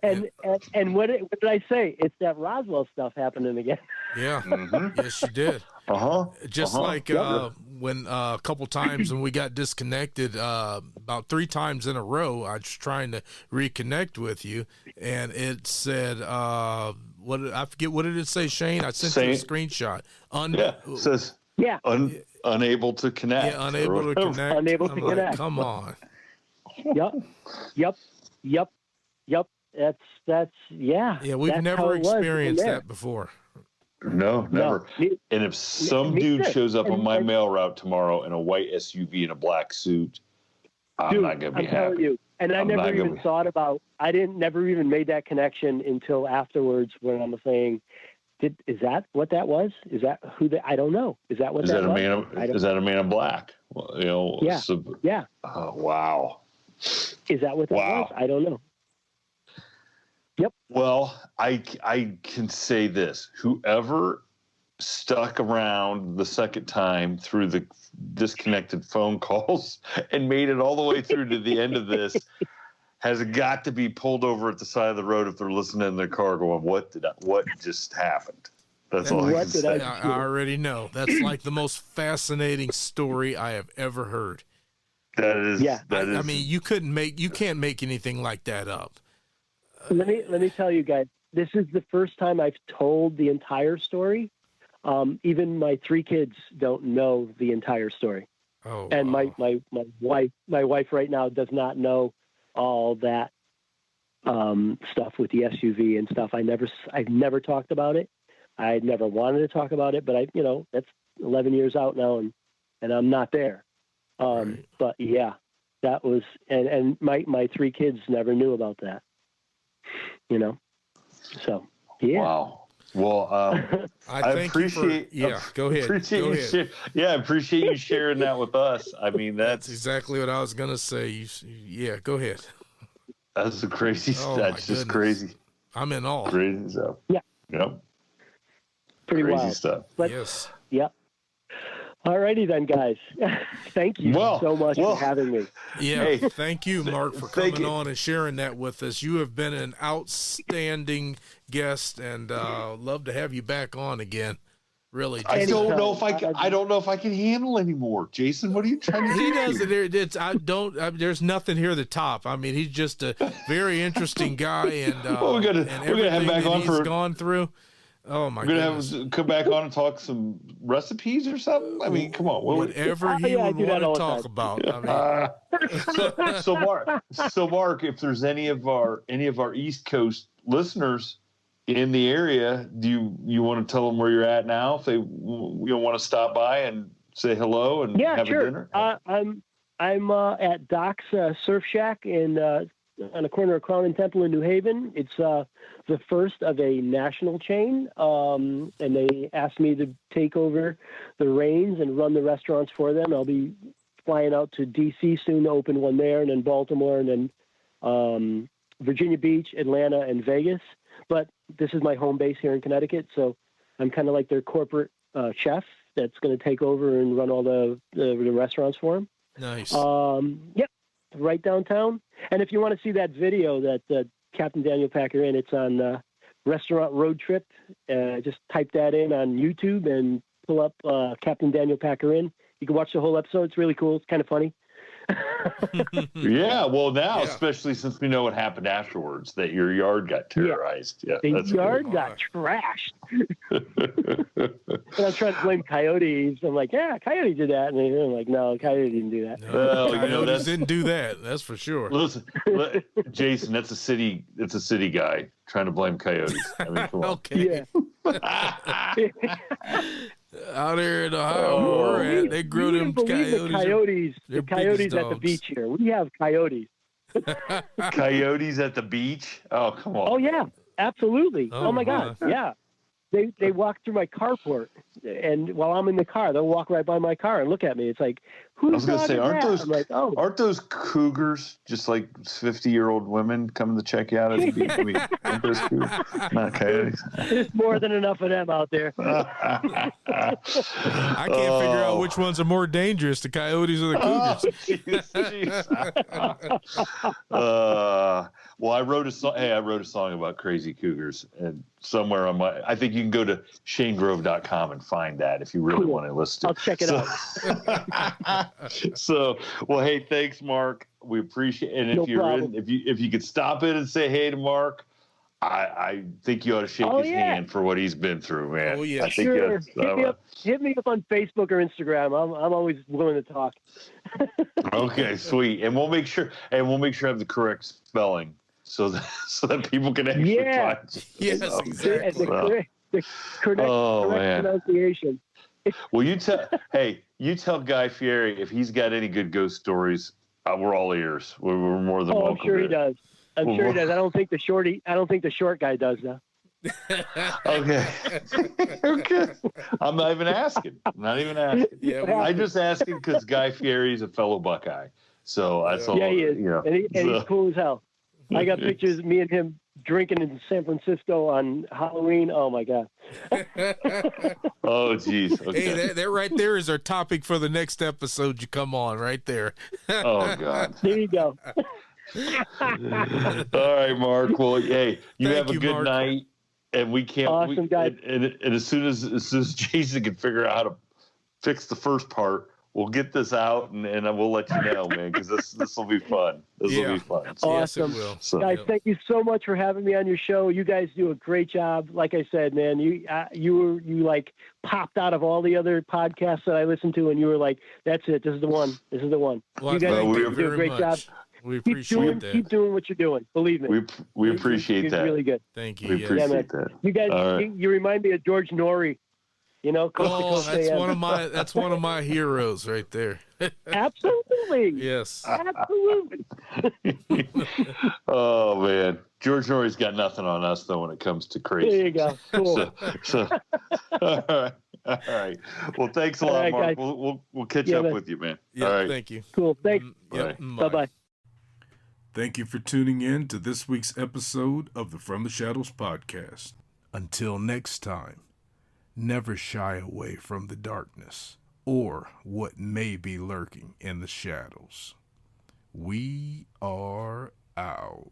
exactly. And what did I say? It's that Roswell stuff happening again. Yeah. Mm-hmm. Yes, you did. Just like when a couple times when we got disconnected, about 3 times in a row, I was trying to reconnect with you, and it said, I forget, what did it say, Shane? I sent you a screenshot. It says unable to connect. Yeah, unable to connect. Unable to connect. Like, come on. Yep. That's Yeah, we've never experienced that before. No, never. No. And if some dude shows up on my mail route tomorrow in a white SUV and a black suit, I'm not going to be happy. Telling you. And I never even made that connection until afterwards when I'm saying, Is that what that was? Is that who I don't know. Is that what Is that that was? is that a man in black? Well, Yeah. Yeah. Oh, wow. Is that what that was? I don't know. Yep. Well, I can say this. Whoever stuck around the second time through the disconnected phone calls and made it all the way through to the end of this has got to be pulled over at the side of the road if they're listening in their car going, what just happened? That's all I can say. I already know. That's like the most fascinating story I have ever heard. That is. Yeah. I mean, you can't make anything like that up. Let me tell you guys, this is the first time I've told the entire story. Even my 3 kids don't know the entire story. Oh, and wow. my wife right now does not know all that stuff with the SUV and stuff. I've never talked about it. I never wanted to talk about it, but that's 11 years out now, and I'm not there. Right. But yeah, that was, and my 3 kids never knew about that. So yeah. Wow. Well, I appreciate. Go ahead. I appreciate you sharing that with us. I mean, that's exactly what I was gonna say. Go ahead. That's a crazy. Oh, that's just crazy. I'm in awe. Crazy stuff. Yeah. Yep. Pretty crazy wild stuff. But, yes. Yeah. All righty then, guys. Thank you so much for having me. Yeah, hey, thank you, Mark, for coming on and sharing that with us. You have been an outstanding guest, and love to have you back on again. Really, I don't know if I don't know if I can handle anymore. Jason, what are you trying to do? He does. There's nothing here at the top. I mean, he's just a very interesting guy, and we're gonna have him back on he's gone through. Oh my goodness! We're gonna come back on and talk some recipes or something. I mean, come on, whatever he would want to talk about. I mean, so Mark, if there's any of our East Coast listeners in the area, do you want to tell them where you're at now? If they want to stop by and say hello and have a dinner. I'm at Doc's Surf Shack on the corner of Crown and Temple in New Haven. It's the first of a national chain, and they asked me to take over the reins and run the restaurants for them. I'll be flying out to D.C. soon to open one there, and then Baltimore, and then Virginia Beach, Atlanta, and Vegas. But this is my home base here in Connecticut, so I'm kind of like their corporate chef that's going to take over and run all the restaurants for them. Nice. Yep. Right downtown. And if you want to see that video that Captain Daniel Packer in, it's on Restaurant Road Trip. Just type that in on YouTube and pull up Captain Daniel Packer in. You can watch the whole episode. It's really cool. It's kind of funny. Yeah, well, now, especially since we know what happened afterwards, that your yard got terrorized. Yeah, the yard got trashed. And I was trying to blame coyotes. I'm like, yeah, coyote did that. And they're like, no, coyote didn't do that. No, coyotes didn't do that. That's for sure. Listen, Jason, that's a city guy trying to blame coyotes. I mean, come on. Okay. Yeah. Out there in Ohio, they grow them coyotes. The coyotes at the beach here. We have coyotes. Coyotes at the beach? Oh, come on. Oh, yeah, absolutely. Oh my God, yeah. They walk through my carport, and while I'm in the car, they'll walk right by my car and look at me. It's like, who's I was going to say, aren't those cougars just like 50-year-old women coming to check you out at the beach? I mean, aren't those cougars? Not coyotes. There's more than enough of them out there. I can't figure out which ones are more dangerous, the coyotes or the cougars. Well, I wrote a song. Hey, I wrote a song about crazy cougars, and somewhere on I think you can go to shanegrove.com and find that if you really want to listen to it. I'll check it out. So, well, hey, thanks, Mark. We appreciate it. And if you could stop in and say hey to Mark, I think you ought to shake his hand for what he's been through, man. Oh yeah, I think sure. Hit me up on Facebook or Instagram. I'm always willing to talk. Okay, sweet. And we'll make sure I have the correct spelling so that people can actually find you. Yes, exactly. The correct pronunciation. Well, you tell Guy Fieri if he's got any good ghost stories. We're all ears. We're more than welcome. I'm sure he does. I don't think the short guy does though. Okay. Okay. I'm not even asking. Yeah, I'm just asking because Guy Fieri's a fellow Buckeye. So that's all. Yeah, he is. You know, And he's cool as hell. I got pictures of me and him drinking in San Francisco on Halloween. Oh my God. Oh, geez. Okay. Hey, that right there is our topic for the next episode. You come on right there. Oh, God. There you go. All right, Mark. Well, hey, you Thank have a you, good Mark. night. And we can't. Awesome, guys. And as soon as Jason can figure out how to fix the first part, we'll get this out and we'll let you know, man, because this will be fun. This will be fun. So, Awesome. Yes, it will. So- Guys, thank you so much for having me on your show. You guys do a great job. Like I said, man, you like popped out of all the other podcasts that I listened to, and you were like, "That's it. This is the one. This is the one." Well, you guys thank do you a very great much. job. We appreciate that. Keep doing what you're doing. Believe me. we appreciate You're that. really good. Thank you. We Yes. appreciate that. You guys, All right. you remind me of George Norrie. You know, coast to Oh, coast that's AM. one of my heroes right there. Absolutely. Yes. Absolutely. Oh man, George Norrie's got nothing on us though when it comes to crazy. There you go. Cool. So all right, all right. Well, thanks a All lot, right, Mark. guys. We'll catch Yeah, up man. with you, man. Yeah, All right. thank you. Cool. Thanks. Yep. Bye-bye. Thank you for tuning in to this week's episode of the From the Shadows podcast. Until next time, never shy away from the darkness or what may be lurking in the shadows. We are out.